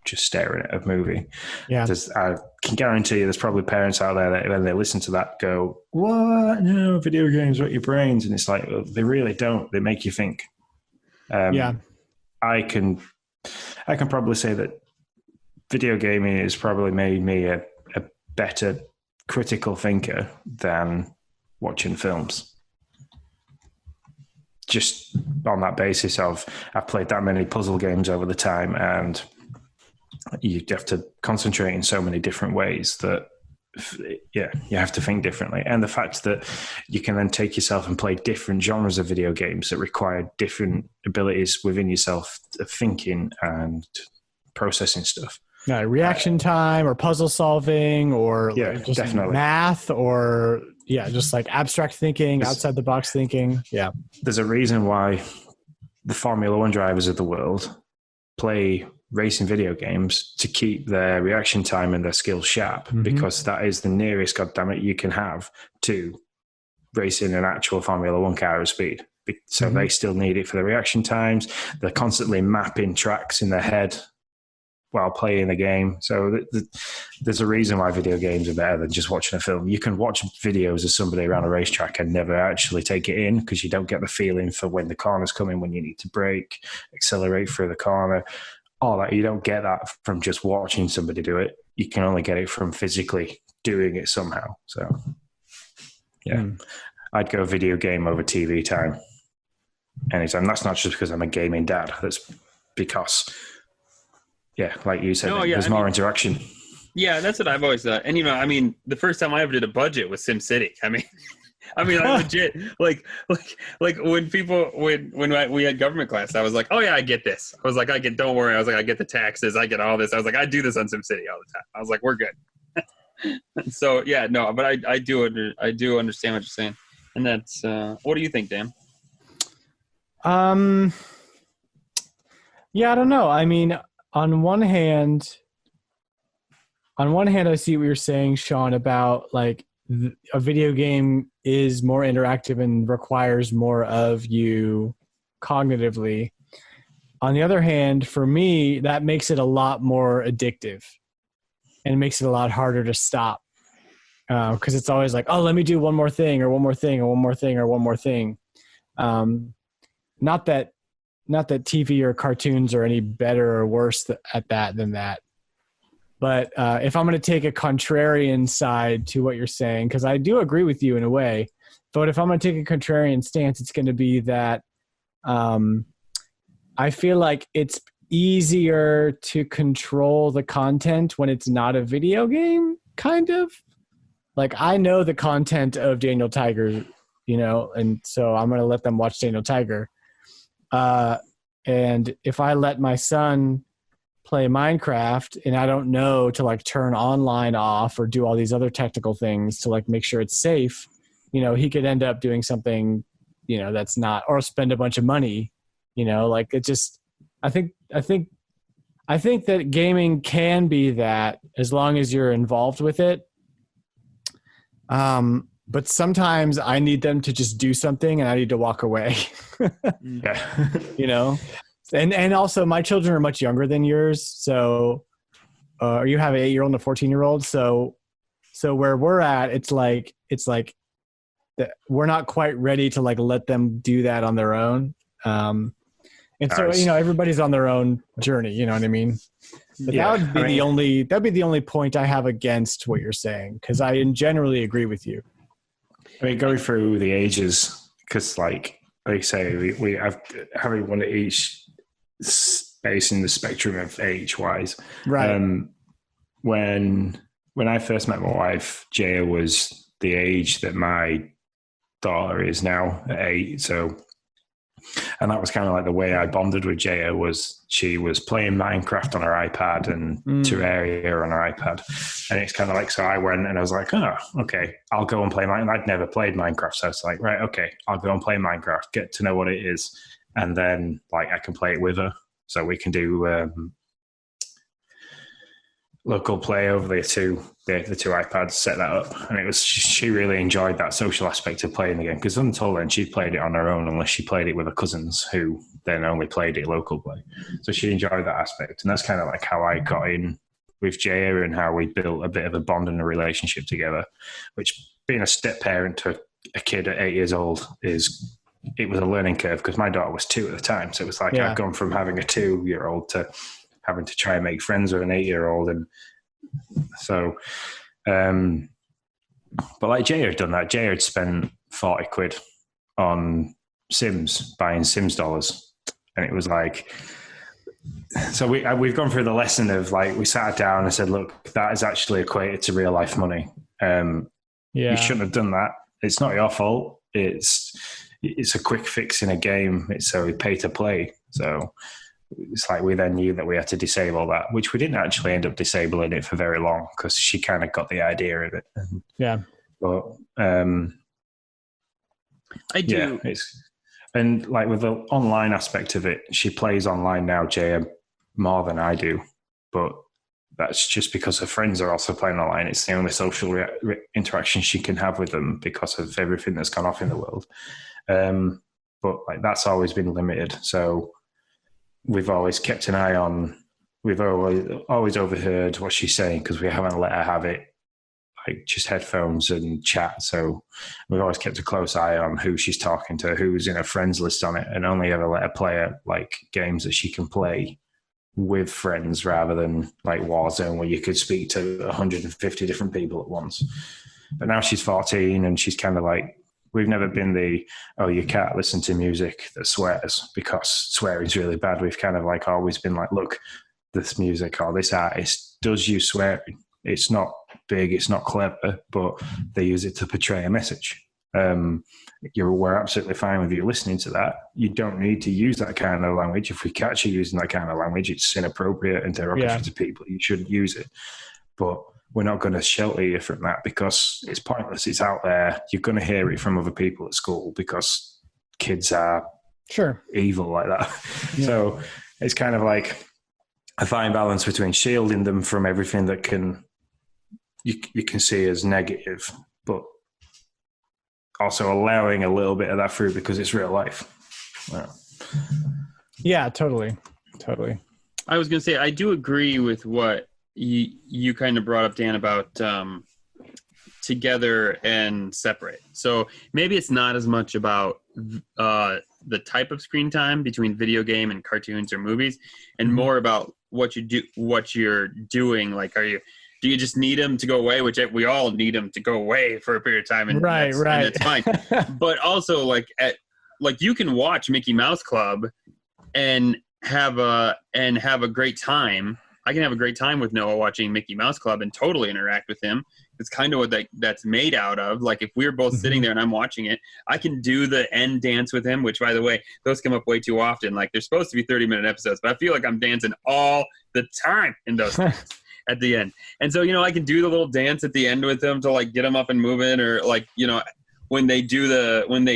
just staring at a movie. Yeah. I can guarantee you there's probably parents out there that when they listen to that go, what? No, video games rot your brains. And it's like, well, they really don't. They make you think. I can probably say that video gaming has probably made me a better critical thinker than watching films. Just on that basis of I've played that many puzzle games over the time, and you have to concentrate in so many different ways that, you have to think differently. And the fact that you can then take yourself and play different genres of video games that require different abilities within yourself of thinking and processing stuff. Reaction time or puzzle solving or just definitely. Math or just like abstract thinking, outside the box thinking. Yeah. There's a reason why the Formula One drivers of the world play racing video games to keep their reaction time and their skills sharp, because that is the nearest, goddammit, you can have to racing an actual Formula One car of speed. So they still need it for the reaction times. They're constantly mapping tracks in their head while playing the game. So there's a reason why video games are better than just watching a film. You can watch videos of somebody around a racetrack and never actually take it in because you don't get the feeling for when the corner's coming, when you need to brake, accelerate through the corner. All that, you don't get that from just watching somebody do it. You can only get it from physically doing it somehow. So, yeah, I'd go video game over TV time anytime. That's not just because I'm a gaming dad. That's because, yeah, like you said, there's more interaction. Yeah, that's what I've always thought. And, the first time I ever did a budget was SimCity. I legit, like when we had government class, I was like, oh yeah, I get this. I was like, don't worry. I was like, I get the taxes. I get all this. I was like, I do this on SimCity all the time. I was like, we're good. So yeah, no, but I do understand what you're saying. And that's, what do you think, Dan? Yeah, I don't know. On one hand, I see what you're saying, Sean, about like a video game is more interactive and requires more of you cognitively. On the other hand, for me, that makes it a lot more addictive and it makes it a lot harder to stop. Because it's always like, oh, let me do one more thing or one more thing or one more thing or one more thing. Not that TV or cartoons are any better or worse at that than that. But if I'm going to take a contrarian side to what you're saying, because I do agree with you in a way, but if I'm going to take a contrarian stance, it's going to be that I feel like it's easier to control the content when it's not a video game, kind of. Like, I know the content of Daniel Tiger, and so I'm going to let them watch Daniel Tiger. And if I let my son play Minecraft and I don't know to like turn online off or do all these other technical things to like make sure it's safe, he could end up doing something, that's not, or spend a bunch of money, like it just, I think that gaming can be that as long as you're involved with it. But sometimes I need them to just do something and I need to walk away. Yeah. And also my children are much younger than yours. So, you have an 8-year-old and a 14-year-old. So where we're at, it's like we're not quite ready to like let them do that on their own. And so, everybody's on their own journey, you know what I mean? But that'd be the only point I have against what you're saying. Cause I generally agree with you. Going through the ages, cause like you say, we have having one at each space in the spectrum of age wise. Right. When I first met my wife, Jaya was the age that my daughter is now at 8. So, and that was kind of like the way I bonded with Jaya was she was playing Minecraft on her iPad and Terraria on her iPad. And it's kind of like, so I went and I was like, oh, okay, I'll go and play Minecraft. I'd never played Minecraft. So it's like, right, okay, I'll go and play Minecraft, get to know what it is. And then like I can play it with her. So we can do local play over the two iPads, set that up. And she really enjoyed that social aspect of playing the game because until then she'd played it on her own unless she played it with her cousins who then only played it local play. So she enjoyed that aspect. And that's kind of like how I got in with Jaya and how we built a bit of a bond and a relationship together, which being a step parent to a kid at 8 years old it was a learning curve because my daughter was 2 at the time. So it was like I've gone from having a 2-year-old to having to try and make friends with an 8-year-old. And so, but like Jay had done that. Jay had spent 40 quid on Sims, buying Sims dollars. And it was like, so we've gone through the lesson of like, we sat down and said, look, that is actually equated to real life money. You shouldn't have done that. It's not your fault. It's a quick fix in a game. So we pay to play. So it's like we then knew that we had to disable that, which we didn't actually end up disabling it for very long because she kind of got the idea of it. Yeah. But I do. Yeah, and like with the online aspect of it, she plays online now, Jaya, more than I do. But that's just because her friends are also playing online. It's the only social interaction she can have with them because of everything that's gone off in the world. But like that's always been limited. So we've always kept an eye on we've always overheard what she's saying because we haven't let her have it, like just headphones and chat. So we've always kept a close eye on who she's talking to, who's in her friends list on it, and only ever let her play like games that she can play with friends rather than like Warzone where you could speak to 150 different people at once. But now she's 14 and she's kind of like, we've never been you can't listen to music that swears because swearing's really bad. We've kind of like always been like, look, this music or this artist does use swearing. It's not big, it's not clever, but they use it to portray a message. We're absolutely fine with you listening to that. You don't need to use that kind of language. If we catch you using that kind of language, it's inappropriate and derogatory to people. You shouldn't use it. But we're not going to shelter you from that because it's pointless. It's out there. You're going to hear it from other people at school because kids are evil like that. Yeah. So it's kind of like a fine balance between shielding them from everything that you can see as negative, but also allowing a little bit of that through because it's real life. Yeah, totally. I was going to say, I do agree with what you kind of brought up, Dan, about together and separate. So maybe it's not as much about the type of screen time between video game and cartoons or movies, and more about what you're doing. Like, do you just need them to go away? Which we all need them to go away for a period of time, and right. And it's fine. But also, like you can watch Mickey Mouse Club and have a great time. I can have a great time with Noah watching Mickey Mouse Club and totally interact with him. It's kind of what that's made out of. Like if we're both sitting there and I'm watching it, I can do the end dance with him, which by the way, those come up way too often. Like they're supposed to be 30-minute episodes, but I feel like I'm dancing all the time in those things at the end. And so, I can do the little dance at the end with them to like get them up and moving, or like, when they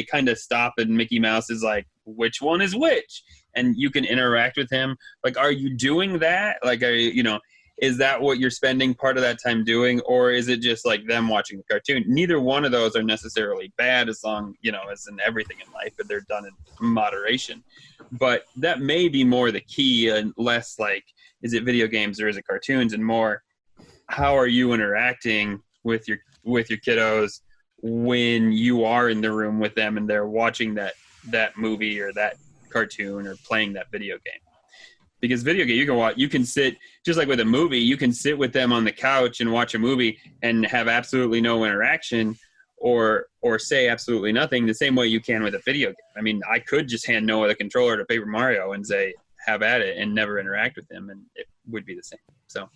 kind of stop and Mickey Mouse is like, which one is which? And you can interact with him. Like, are you doing that? Like, is that what you're spending part of that time doing? Or is it just like them watching the cartoon? Neither one of those are necessarily bad as long, as in everything in life, but they're done in moderation. But that may be more the key and less like, is it video games or is it cartoons, and more, how are you interacting with your kiddos when you are in the room with them and they're watching that movie or that cartoon or playing that video game? Because video game, you can sit, just like with a movie, you can sit with them on the couch and watch a movie and have absolutely no interaction or say absolutely nothing, the same way you can with a video game. I mean, I could just hand Noah the controller to Paper Mario and say, have at it, and never interact with him, and it would be the same. So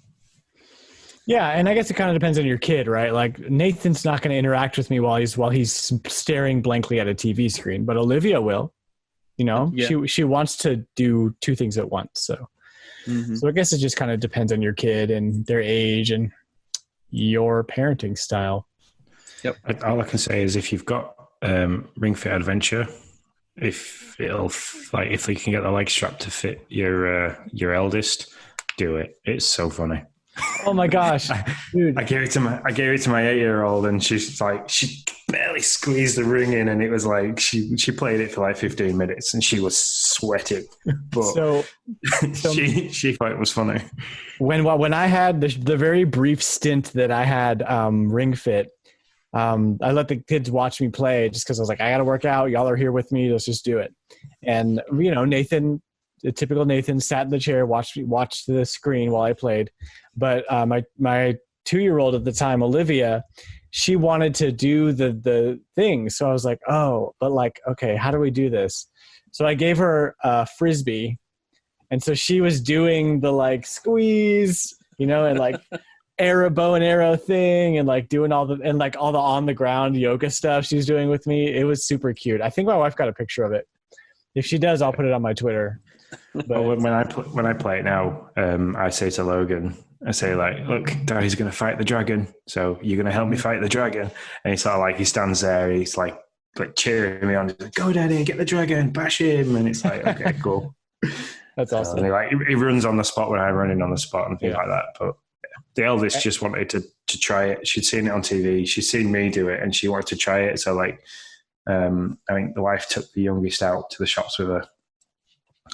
yeah, and I guess it kind of depends on your kid, right? Like Nathan's not going to interact with me while he's staring blankly at a TV screen, but Olivia will. She wants to do two things at once. So I guess it just kind of depends on your kid and their age and your parenting style. Yep. All I can say is if you've got Ring Fit Adventure, if they can get the leg strap to fit your eldest, do it. It's so funny. Oh my gosh, dude! I gave it to my 8-year-old, and she's like, she barely squeezed the ring in, and it was like she played it for like 15 minutes, and she was sweating. But so she thought it was funny. When I had the very brief stint that I had Ring Fit, I let the kids watch me play just because I was like, I got to work out. Y'all are here with me. Let's just do it. And Nathan. The typical Nathan sat in the chair, watched the screen while I played. But my 2-year-old at the time, Olivia, she wanted to do the thing. So I was like, oh, but like, okay, how do we do this? So I gave her a Frisbee. And so she was doing the like squeeze, and like bow and arrow thing, and like doing all the on the ground yoga stuff she's doing with me. It was super cute. I think my wife got a picture of it. If she does, I'll put it on my Twitter. But when I play it now, I say to Logan, I say like, look, Daddy's going to fight the dragon, so you're going to help me fight the dragon. And he stands there, he's like cheering me on. He's like, go Daddy, get the dragon, bash him. And it's like, okay, cool. That's awesome. And he runs on the spot when I'm running on the spot and things like that. But the eldest just wanted to try it. She'd seen it on TV. She'd seen me do it, and she wanted to try it. So I think the wife took the youngest out to the shops with her.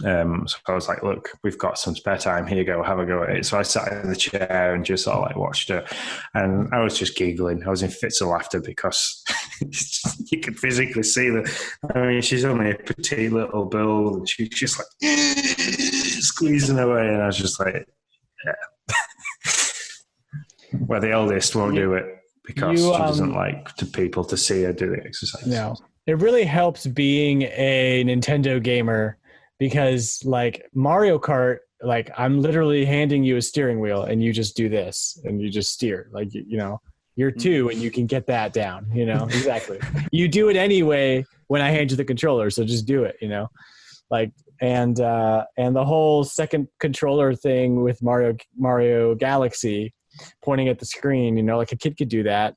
So I was like, look, we've got some spare time. Here you go, have a go at it. So I sat in the chair and just sort of like watched it. And I was just giggling. I was in fits of laughter because you could physically see that. I mean, she's only a petite little build and she's just like squeezing away. And I was just like, yeah. Well, the eldest won't do it because she doesn't like people to see her do the exercise. No, it really helps being a Nintendo gamer. Because like Mario Kart, like I'm literally handing you a steering wheel and you just do this and you just steer. Like, you're 2 and you can get that down, exactly. You do it anyway when I hand you the controller. So just do it, like, and the whole second controller thing with Mario Galaxy pointing at the screen, like a kid could do that.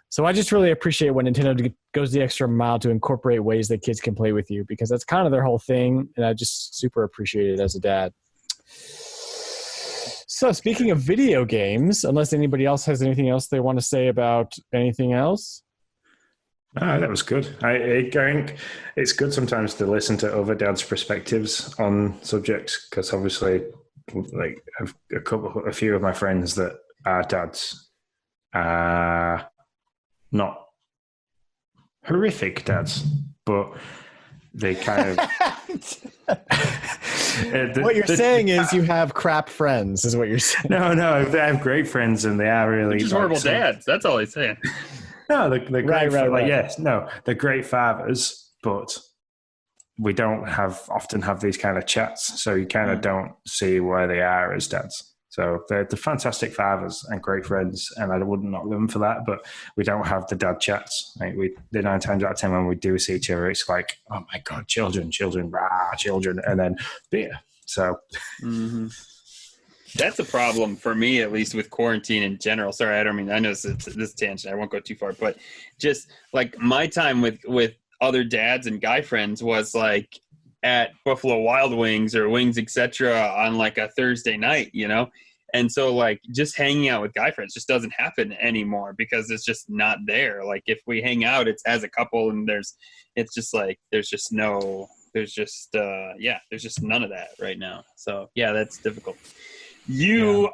So I just really appreciate when Nintendo goes the extra mile to incorporate ways that kids can play with you, because that's kind of their whole thing, and I just super appreciate it as a dad. So speaking of video games, unless anybody else has anything else they want to say about anything else? That was good. I think it's good sometimes to listen to other dads' perspectives on subjects, because obviously, like a few of my friends that are dads are not horrific dads, but they kind of... What you're saying is you have crap friends, is what you're saying. No, I have great friends, and they are really... They're just horrible dads. That's all he's saying. No, they're great. Right. Yes, no, they're great fathers, but we don't often have these kind of chats, so you kind of don't see where they are as dads. So they're fantastic fathers and great friends, and I wouldn't knock them for that, but we don't have the dad chats. Like the 9 times out of 10 when we do see each other, it's like, oh my God, children, rah, children, and then beer. So that's a problem for me, at least with quarantine in general. Sorry, I know this tangent. I won't go too far, but just like my time with other dads and guy friends was like at Buffalo Wild Wings or Wings, etc. on like a Thursday night, And so like just hanging out with guy friends just doesn't happen anymore because it's just not there. Like if we hang out, it's as a couple and there's just none of that right now. So yeah, that's difficult. You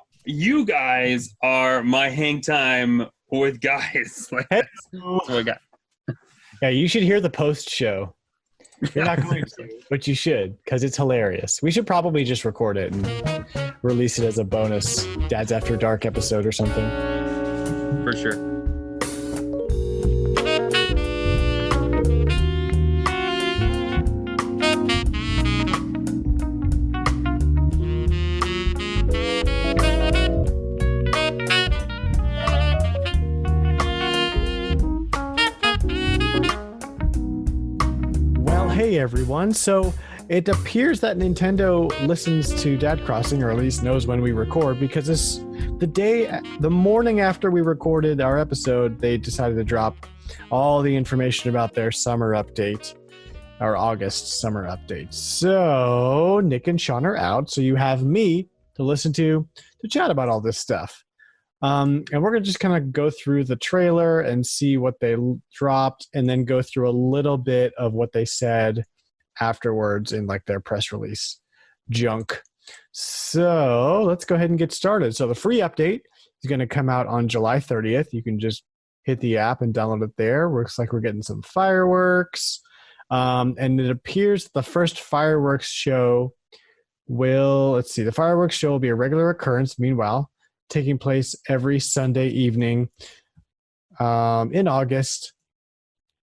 guys are my hang time with guys. Like that's what I got. Yeah, you should hear the post show. You're not going to, but you should, because it's hilarious. We should probably just record it and release it as a bonus Dads After Dark episode or something. For sure. Hey everyone, so it appears that Nintendo listens to Dadcrossing, or at least knows when we record, because the morning after we recorded our episode, they decided to drop all the information about their summer update, our August summer update. So Nick and Sean are out, so you have me to listen to chat about all this stuff. And we're going to just kind of go through the trailer and see what they dropped, and then go through a little bit of what they said afterwards in like their press release junk. So let's go ahead and get started. So the free update is going to come out on July 30th. You can just hit the app and download it there. Looks like we're getting some fireworks. And it appears the first fireworks show the fireworks show will be a regular occurrence. Meanwhile, taking place every Sunday evening in August,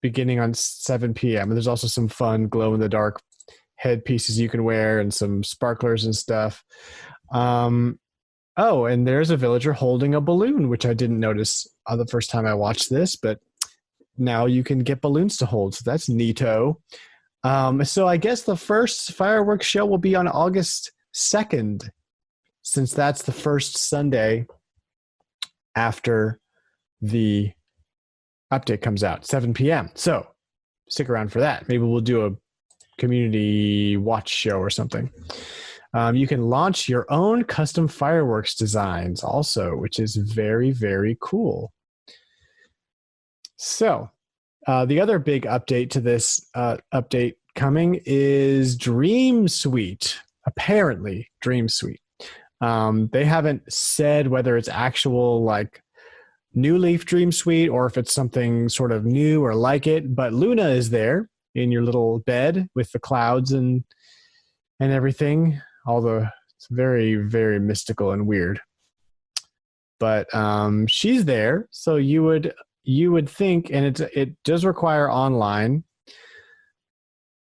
beginning on 7 p.m. And there's also some fun glow-in-the-dark headpieces you can wear and some sparklers and stuff. And there's a villager holding a balloon, which I didn't notice the first time I watched this, but now you can get balloons to hold, so that's neato. So I guess the first fireworks show will be on August 2nd, since that's the first Sunday after the update comes out, 7 p.m. So stick around for that. Maybe we'll do a community watch show or something. You can launch your own custom fireworks designs also, which is very, very cool. So the other big update to this update coming is Dream Suite. Apparently, Dream Suite. They haven't said whether it's actual like New Leaf Dream Suite or if it's something sort of new or like it. But Luna is there in your little bed with the clouds and everything. It's very, very mystical and weird. But she's there, so you would think, and it does require online.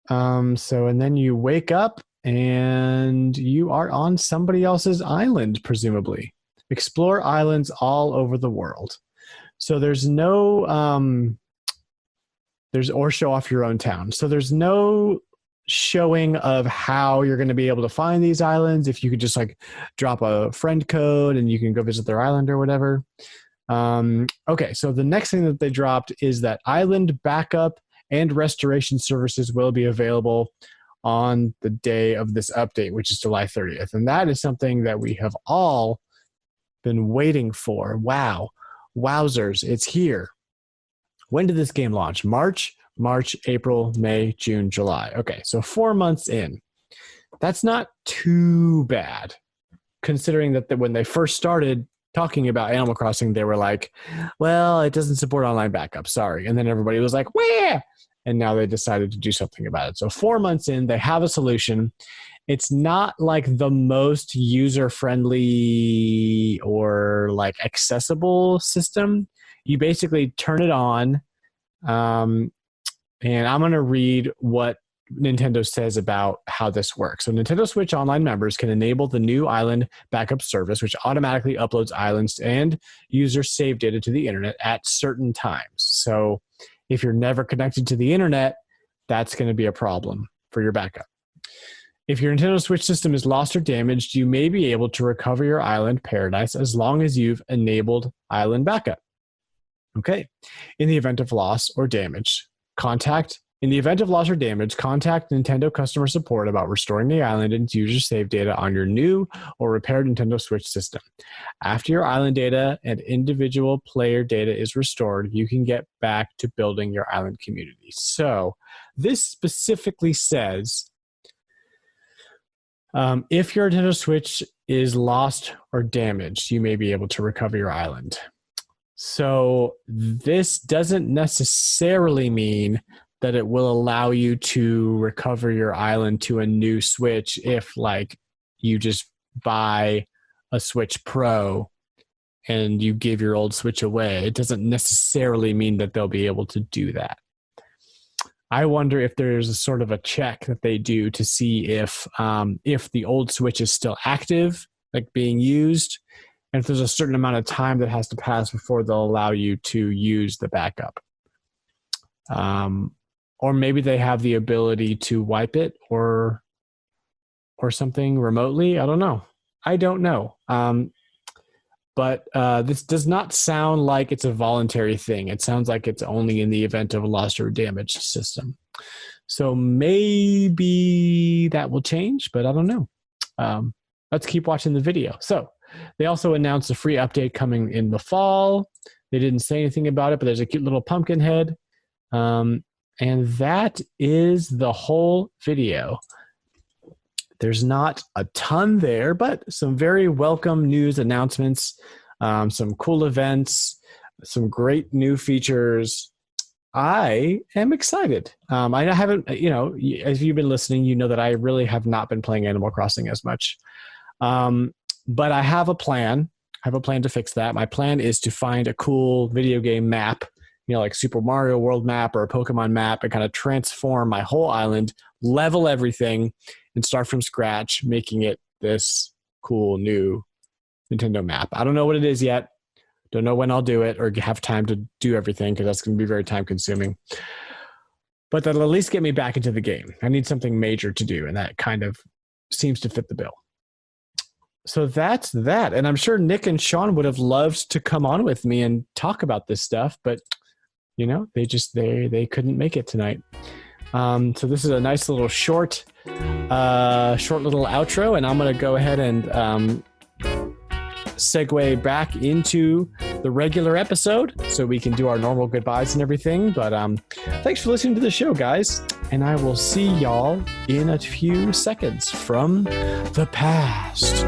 And then you wake up and you are on somebody else's island, presumably. Explore islands all over the world. So there's no or show off your own town. So there's no showing of how you're going to be able to find these islands. If you could just like drop a friend code and you can go visit their island or whatever. Okay, so the next thing that they dropped is that island backup and restoration services will be available on the day of this update, which is July 30th. And that is something that we have all been waiting for. Wow. Wowzers, it's here. When did this game launch? March, April, May, June, July. Okay, so 4 months in. That's not too bad, considering that when they first started talking about Animal Crossing, they were like, well, it doesn't support online backup, sorry. And then everybody was like, where? And now they decided to do something about it. So 4 months in, they have a solution. It's not like the most user-friendly or like accessible system. You basically turn it on, and I'm going to read what Nintendo says about how this works. So Nintendo Switch Online members can enable the new island backup service, which automatically uploads islands and user save data to the internet at certain times. So if you're never connected to the internet, that's going to be a problem for your backup. If your Nintendo Switch system is lost or damaged, you may be able to recover your island paradise as long as you've enabled island backup. Okay. In the event of loss or damage, contact Nintendo customer support about restoring the island and user save data on your new or repaired Nintendo Switch system. After your island data and individual player data is restored, you can get back to building your island community. So this specifically says, if your Nintendo Switch is lost or damaged, you may be able to recover your island. So this doesn't necessarily mean that it will allow you to recover your island to a new Switch if like you just buy a Switch Pro and you give your old Switch away. It doesn't necessarily mean that they'll be able to do that. I wonder if there's a sort of a check that they do to see if the old Switch is still active, like being used, and if there's a certain amount of time that has to pass before they'll allow you to use the backup. Or maybe they have the ability to wipe it or something remotely. I don't know. But this does not sound like it's a voluntary thing. It sounds like it's only in the event of a lost or damaged system. So maybe that will change, but I don't know. Let's keep watching the video. So they also announced a free update coming in the fall. They didn't say anything about it, but there's a cute little pumpkin head. And that is the whole video. There's not a ton there, but some very welcome news announcements, some cool events, some great new features. I am excited. I haven't, as you've been listening, you know that I really have not been playing Animal Crossing as much. But I have a plan. I have a plan to fix that. My plan is to find a cool video game map, like Super Mario World map or a Pokemon map, and kind of transform my whole island, level everything, and start from scratch, making it this cool new Nintendo map. I don't know what it is yet. Don't know when I'll do it or have time to do everything, because that's going to be very time consuming. But that'll at least get me back into the game. I need something major to do, and that kind of seems to fit the bill. So that's that. And I'm sure Nick and Sean would have loved to come on with me and talk about this stuff, but they couldn't make it tonight. So this is a nice little short little outro, and I'm going to go ahead and segue back into the regular episode so we can do our normal goodbyes and everything. But thanks for listening to the show, guys. And I will see y'all in a few seconds from the past.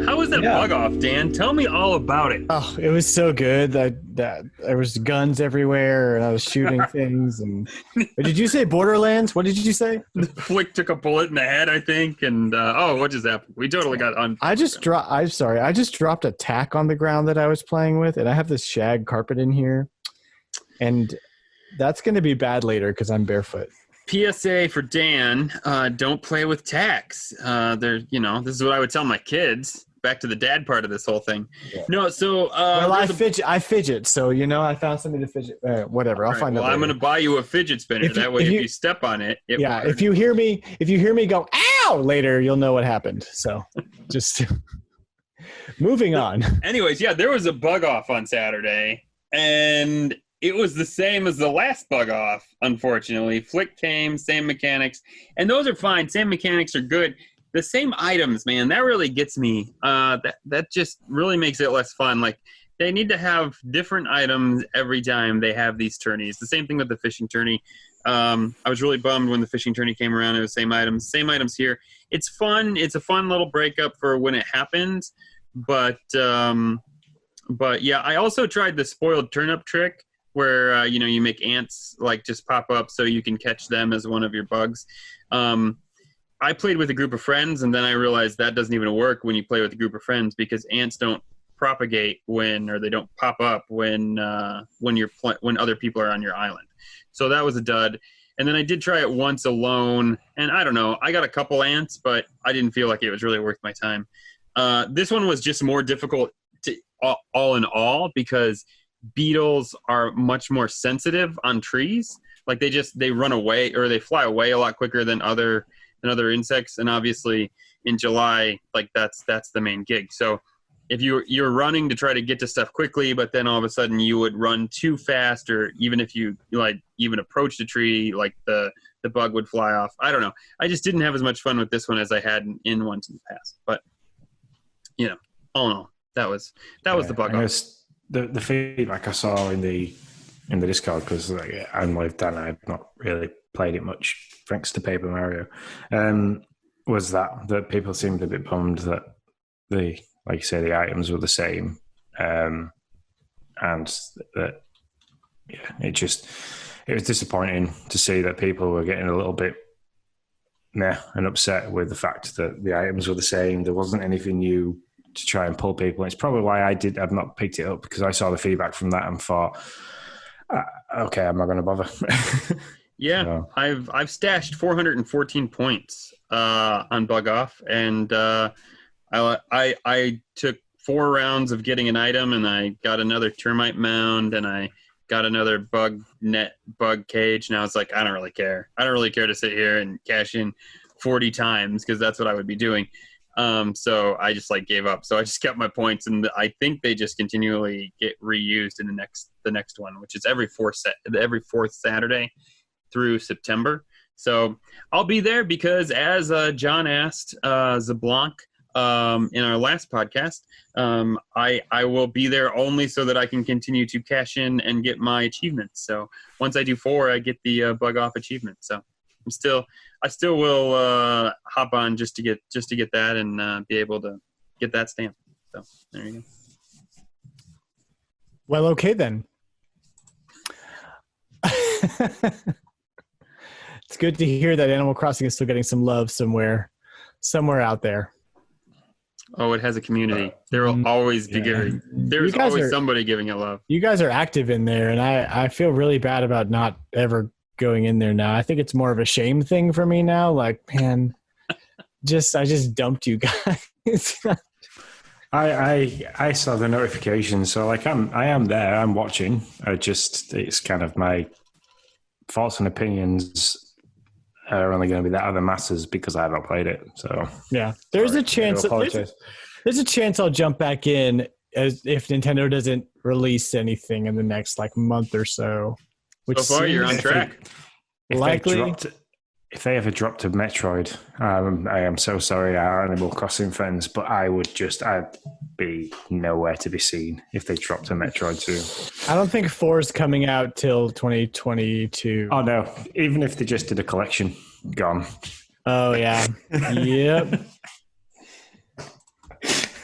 How was that bug off, Dan? Tell me all about it. Oh, it was so good. That there was guns everywhere, and I was shooting things. And did you say Borderlands? What did you say? Flick took a bullet in the head, I think. And what just happened? We totally got on. I just dropped a tack on the ground that I was playing with, and I have this shag carpet in here, and that's going to be bad later because I'm barefoot. PSA for Dan: don't play with tacks. This is what I would tell my kids. Back to the dad part of this whole thing. Yeah. No, so I fidget. So I found something to fidget. Whatever, I'll find out. Well, I'm going to buy you a fidget spinner. That way, if you step on it, if you hear me go ow later, you'll know what happened. So, just moving on. Anyways, there was a bug off on Saturday, and it was the same as the last bug off. Unfortunately, Flick came, same mechanics, and those are fine. Same mechanics are good. The same items, man, that really gets me. That just really makes it less fun. Like, they need to have different items every time they have these tourneys. The same thing with the fishing tourney. I was really bummed when the fishing tourney came around. It was same items here. It's fun. It's a fun little breakup for when it happens. But yeah, I also tried the spoiled turnip trick where, you make ants like just pop up so you can catch them as one of your bugs. I played with a group of friends, and then I realized that doesn't even work when you play with a group of friends because ants don't propagate they don't pop up when other people are on your island. So that was a dud. And then I did try it once alone, and I don't know. I got a couple ants, but I didn't feel like it was really worth my time. This one was just more difficult all in all because beetles are much more sensitive on trees. Like they run away or they fly away a lot quicker than other insects, and obviously in July, like that's the main gig. So if you're running to try to get to stuff quickly, but then all of a sudden you would run too fast, or even if you even approached a tree, like the bug would fly off. I don't know. I just didn't have as much fun with this one as I had in ones in the past. But all in all, that was the bug off. The feedback I saw in the Discord, because I'm like Dan, I've not really played it much thanks to Paper Mario, was that people seemed a bit bummed that the items were the same, and that it was disappointing to see that people were getting a little bit meh and upset with the fact that the items were the same. There wasn't anything new to try and pull people. It's probably why I've not picked it up, because I saw the feedback from that and thought, okay, I'm not going to bother. Yeah, so. I've stashed 414 points on Bug Off, and I took 4 rounds of getting an item, and I got another termite mound, and I got another bug cage, and I was like, I don't really care. I don't really care to sit here and cash in 40 times because that's what I would be doing. So I just gave up. So I just kept my points, and I think they just continually get reused in the next one, which is every fourth Saturday through September. So I'll be there because, as John asked Zablanc in our last podcast, I will be there only so that I can continue to cash in and get my achievements. So once I do 4, I get the Bug Off achievement. So I still will hop on just to get that and be able to get that stamp. So there you go. Well, okay then. It's good to hear that Animal Crossing is still getting some love somewhere out there. Oh, it has a community. There will always be giving. There's always somebody giving it love. You guys are active in there, and I feel really bad about not ever going in there now. I think it's more of a shame thing for me now. Like, man, I just dumped you guys. I saw the notification, so I am there. I'm watching. It's kind of my thoughts and opinions are only going to be that other Masters because I haven't played it. So yeah, there's a chance. There's a chance I'll jump back in if Nintendo doesn't release anything in the next like month or so. Which so far, you're on track. If they ever dropped a Metroid, I am so sorry, our Animal Crossing friends, but I'd be nowhere to be seen if they dropped a Metroid 2. I don't think 4 is coming out till 2022. Oh, no. Even if they just did a collection, gone. Oh, yeah. Yep.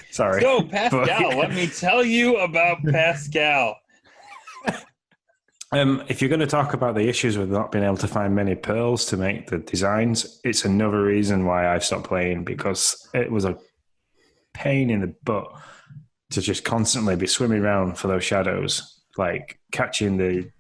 Sorry. So, Pascal, let me tell you about Pascal. If you're going to talk about the issues with not being able to find many pearls to make the designs, it's another reason why I've stopped playing, because it was a pain in the butt to just constantly be swimming around for those shadows, like catching the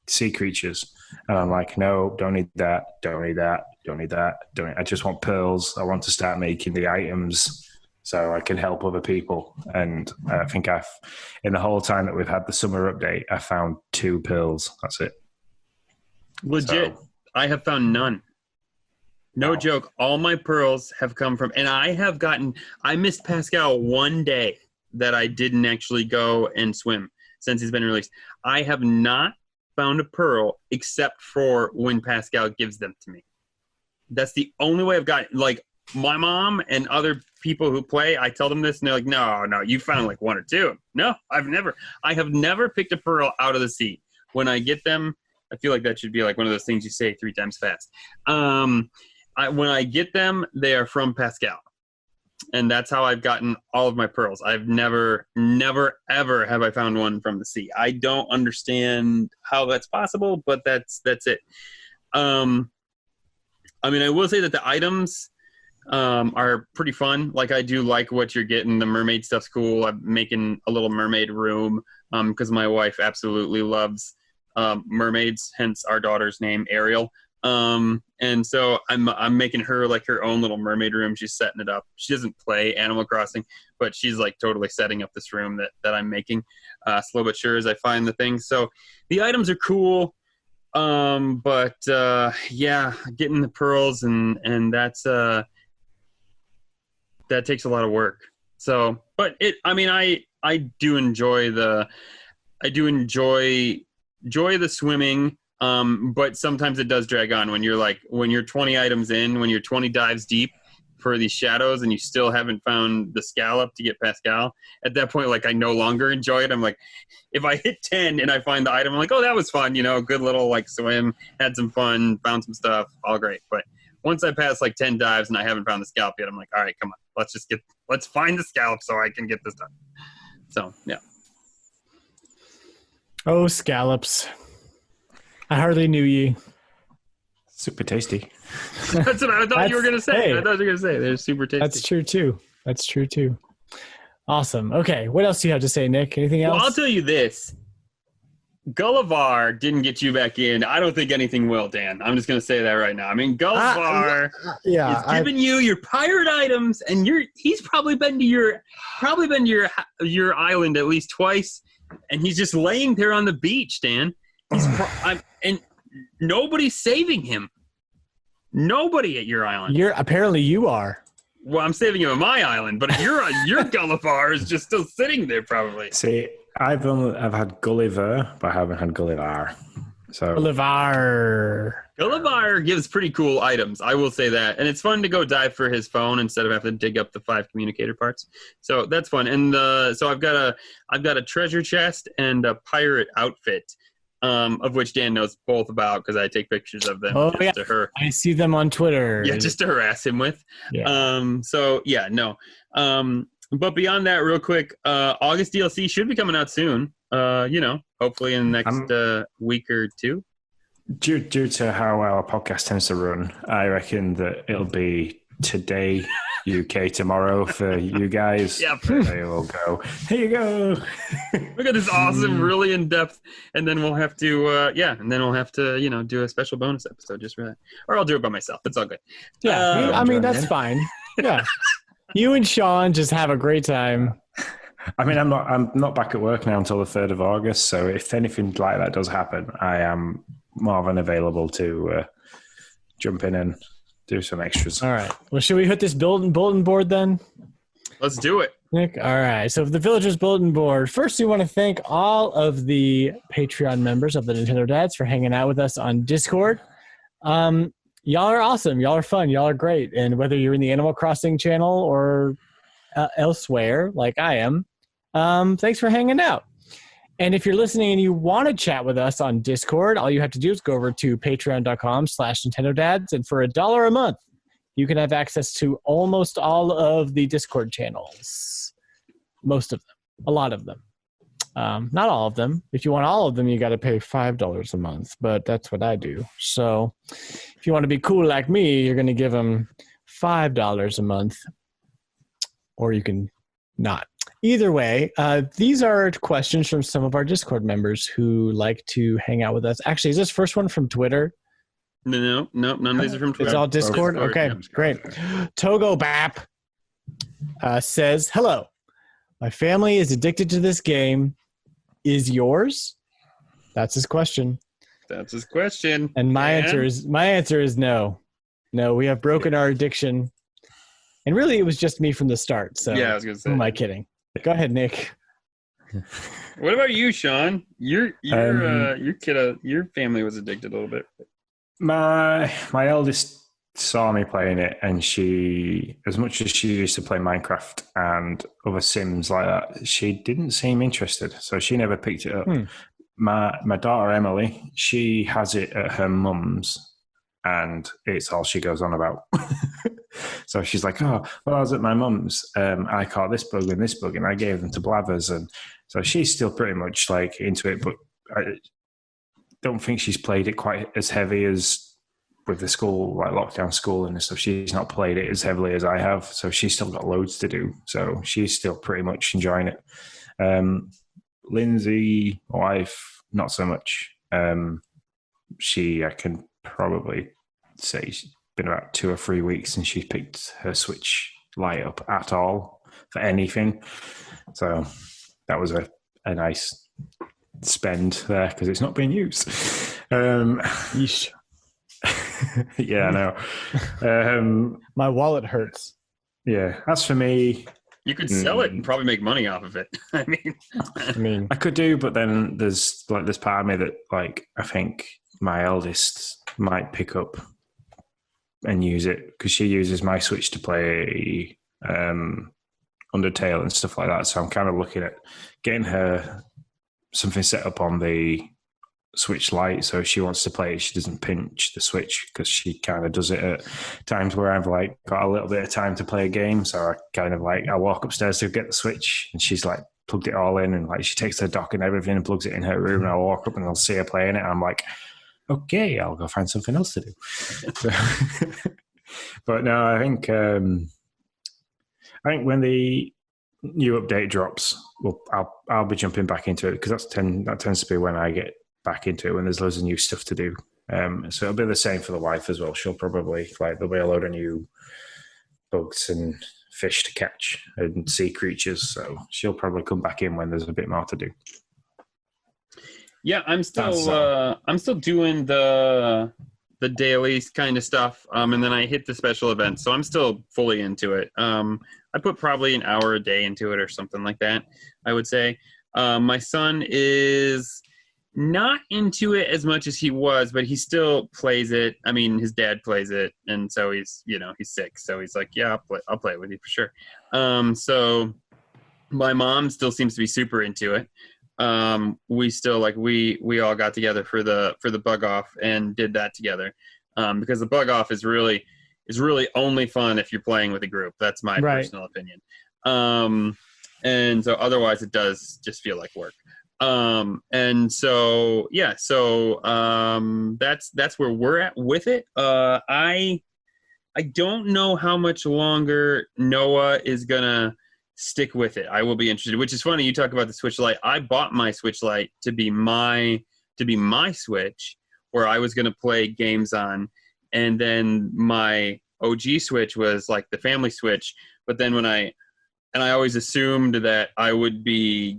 sea creatures. And I'm like, no, don't need that, don't need that, don't need that. I just want pearls. I want to start making the items so I can help other people. And I think in the whole time that we've had the summer update, I found 2 pearls. That's it. Legit. So, I have found none. No joke. All my pearls have come from, and I missed Pascal one day that I didn't actually go and swim since he's been released. I have not found a pearl except for when Pascal gives them to me. That's the only way I've got, like, my mom and other people who play, I tell them this, and they're like, no, you found like 1 or 2. No, I have never picked a pearl out of the sea. When I get them, I feel like that should be like one of those things you say 3 times fast. When I get them, they are from Pascal. And that's how I've gotten all of my pearls. I've never, ever have I found one from the sea. I don't understand how that's possible, but that's it. I will say that the items are pretty fun. Like, I do like what you're getting. The mermaid stuff's cool. I'm making a little mermaid room because my wife absolutely loves mermaids, hence our daughter's name, Ariel. And so I'm making her like her own little mermaid room. She's setting it up. She doesn't play Animal Crossing, but she's like totally setting up this room that I'm making slow but sure as I find the things. So the items are cool. But getting the pearls and that's that takes a lot of work. So, but I do enjoy the swimming. But sometimes it does drag on when you're 20 items in, when you're 20 dives deep for these shadows and you still haven't found the scallop to get Pascal. At that point, like, I no longer enjoy it. I'm like, if I hit 10 and I find the item, I'm like, oh, that was fun. Good little like swim, had some fun, found some stuff, all great. But once I pass like 10 dives and I haven't found the scallop yet, I'm like, all right, come on, let's find the scallop so I can get this done. So, yeah. Oh, scallops. I hardly knew ye. Super tasty. That's what I thought you were going to say. Hey, I thought you were going to say they're super tasty. That's true too. Awesome. Okay. What else do you have to say, Nick? Anything else? Well, I'll tell you this. Gulliver didn't get you back in. I don't think anything will, Dan. I'm just going to say that right now. I mean, Gulliver is giving you your pirate items, and he's probably been to your island at least twice, and he's just laying there on the beach, Dan. And nobody's saving him. Nobody at your island. Apparently you are. Well, I'm saving him on my island, but your Gulliver is just still sitting there, probably. See, I've had Gulliver, but I haven't had Gulliver. So Gulliver gives pretty cool items. I will say that, and it's fun to go dive for his phone instead of having to dig up the 5 communicator parts. So that's fun. And so I've got a treasure chest and a pirate outfit. Of which Dan knows both about because I take pictures of them to her. I see them on Twitter. Yeah, just to harass him with. Yeah. But beyond that, real quick, August DLC should be coming out soon. Hopefully in the next week or 2. Due to how our podcast tends to run, I reckon that it'll be today UK tomorrow for you guys. Yep. They will go, here you go. Look at this awesome, really in-depth, and then we'll have to, do a special bonus episode just for that. Or I'll do it by myself. It's all good. Yeah, that's fine. Yeah. You and Sean just have a great time. I mean, I'm not back at work now until the 3rd of August, so if anything like that does happen, I am more than available to jump in and do some extras. All right. Well, should we hit this bulletin board then? Let's do it. Nick? All right. So for the Villagers Bulletin Board, first we want to thank all of the Patreon members of the Nintendo Dads for hanging out with us on Discord. Y'all are awesome. Y'all are fun. Y'all are great. And whether you're in the Animal Crossing channel or elsewhere, like I am, thanks for hanging out. And if you're listening and you want to chat with us on Discord, all you have to do is go over to patreon.com/Nintendo Dads. And for $1 a month, you can have access to almost all of the Discord channels. Most of them. A lot of them. Not all of them. If you want all of them, you got to pay $5 a month. But that's what I do. So if you want to be cool like me, you're going to give them $5 a month. Or you can not. Either way, these are questions from some of our Discord members who like to hang out with us. Actually, is this first one from Twitter? No, none of these are from Twitter. It's all Discord? Okay, great. Togo Bap says, hello. My family is addicted to this game. Is yours? That's his question. That's his question. And my answer is no. No, we have broken our addiction. And really, it was just me from the start. So yeah, I was going to say. Who am I kidding? Go ahead, Nick. What about you, Sean? Your kid, your family was addicted a little bit. My eldest saw me playing it, and she, as much as she used to play Minecraft and other Sims like that, she didn't seem interested, so she never picked it up. My daughter Emily, she has it at her mum's, and it's all she goes on about. So she's like, oh, well, I was at my mum's, I caught this bug and I gave them to Blathers, and so she's still pretty much like into it, but I don't think she's played it quite as heavy as with the school, like lockdown school and stuff. She's not played it as heavily as I have, so she's still got loads to do. So she's still pretty much enjoying it. Lindsay, my wife, not so much. I can probably say she's been about 2 or 3 weeks since she picked her Switch Lite up at all for anything. So that was a nice spend there because it's not being used. Yeesh. Yeah, I know. My wallet hurts. Yeah, as for me, you could sell it and probably make money off of it. I mean, I could do, but then there's this part of me that like I think my eldest might pick up and use it because she uses my Switch to play Undertale and stuff like that. So I'm kind of looking at getting her something set up on the Switch Lite, so if she wants to play it, she doesn't pinch the Switch because she kind of does it at times where I've like got a little bit of time to play a game. So I kind of like I walk upstairs to get the Switch, and she's like plugged it all in, and like she takes her dock and everything and plugs it in her room, and I'll walk up and I'll see her playing it, and I'm like, okay, I'll go find something else to do. So, but no, I think when the new update drops, well, I'll be jumping back into it because that tends to be when I get back into it, when there's loads of new stuff to do. So it'll be the same for the wife as well. She'll probably there'll be a load of new bugs and fish to catch and sea creatures. So she'll probably come back in when there's a bit more to do. Yeah, I'm still doing the daily kind of stuff, and then I hit the special events, so I'm still fully into it. I put probably an hour a day into it or something like that, I would say. My son is not into it as much as he was, but he still plays it. I mean, his dad plays it, and so he's 6, so he's like, yeah, I'll play it with you for sure. So my mom still seems to be super into it. We still we all got together for the bug off and did that together, because the bug off is really only fun if you're playing with a group. That's my personal opinion. And so otherwise it does just feel like work. And so that's where we're at with it. I don't know how much longer Noah is gonna stick with it. I will be interested, which is funny. You talk about the Switch Lite. I bought my Switch Lite to be my Switch where I was going to play games on. And then my OG Switch was like the family Switch. But then I always assumed that I would be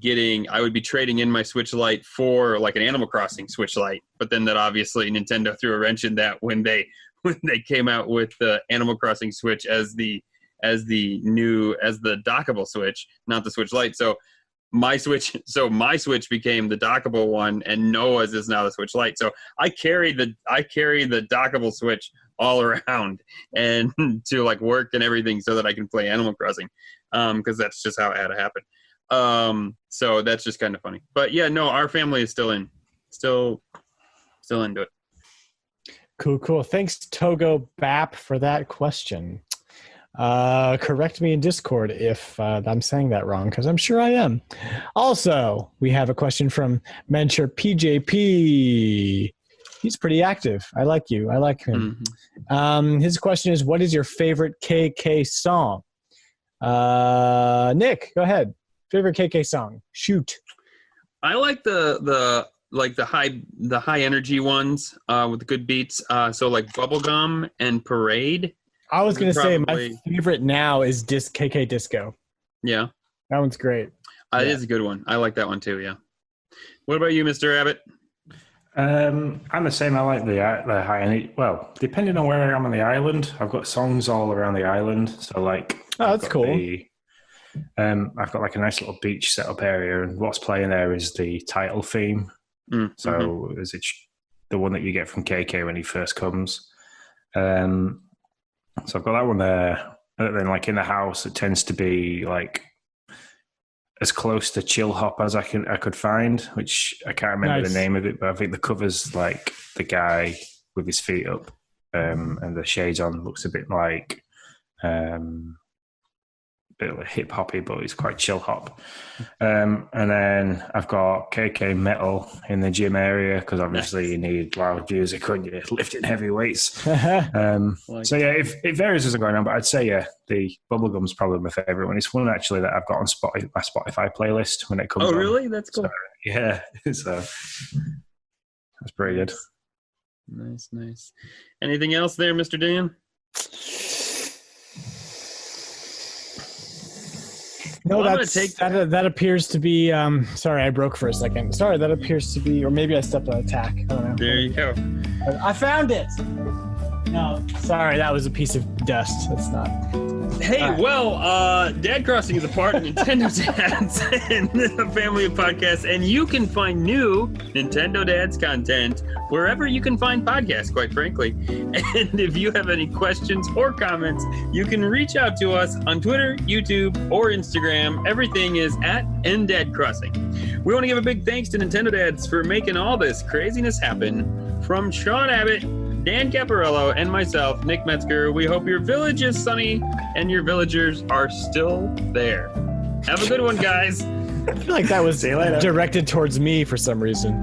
trading in my Switch Lite for like an Animal Crossing Switch Lite. But then that obviously Nintendo threw a wrench in that when they when they came out with the Animal Crossing Switch as the dockable Switch, not the Switch Lite. So my Switch became the dockable one, and Noah's is now the Switch Lite. So I carry the dockable Switch all around and to like work and everything so that I can play Animal Crossing, because that's just how it had to happen. So that's just kind of funny. But yeah, no, our family is still into it. Cool. Thanks, Togo Bap, for that question. Correct me in Discord if I'm saying that wrong, because I'm sure I am. Also, we have a question from Mentor PJP. He's pretty active. I like you. I like him. Mm-hmm. His question is, what is your favorite KK song? Nick, go ahead. Favorite KK song? Shoot. I like the high energy ones with the good beats. So like Bubblegum and Parade. I was going to say my favorite now is KK Disco. Yeah. That one's great. It is a good one. I like that one too, yeah. What about you, Mr. Abbott? I'm the same. I like the high energy. Well, depending on where I am on the island, I've got songs all around the island. So like, that's cool. I've got like a nice little beach setup area, and what's playing there is the title theme. Mm-hmm. So is it the one that you get from KK when he first comes? So I've got that one there. And then like in the house, it tends to be like as close to chill hop as I could find, which I can't remember the name of it, but I think the cover's like the guy with his feet up and the shades on, looks a bit like hip hoppy, but it's quite chill hop. And then I've got KK Metal in the gym area, because obviously you need loud music when you're lifting heavy weights. So yeah, it varies as I'm going on, but I'd say the Bubblegum's probably my favorite one. It's one actually that I've got on my Spotify playlist when it comes on. Oh, really? That's cool. So, yeah, so that's pretty good. Nice. Anything else there, Mr. Dan? No, that appears to be. Sorry, I broke for a second. Sorry, that appears to be, or maybe I stepped on a tack. I don't know. There you go. I found it. No, sorry, that was a piece of dust. That's not. Hey, Dadcrossing is a part of Nintendo Dads and a family of podcasts, and you can find new Nintendo Dads content wherever you can find podcasts, quite frankly. And if you have any questions or comments, you can reach out to us on Twitter, YouTube, or Instagram. Everything is at @Dadcrossing. We want to give a big thanks to Nintendo Dads for making all this craziness happen. From Sean Abbott, Dan Caparello, and myself, Nick Metzger, we hope your village is sunny and your villagers are still there. Have a good one, guys. I feel like that was directed towards me for some reason.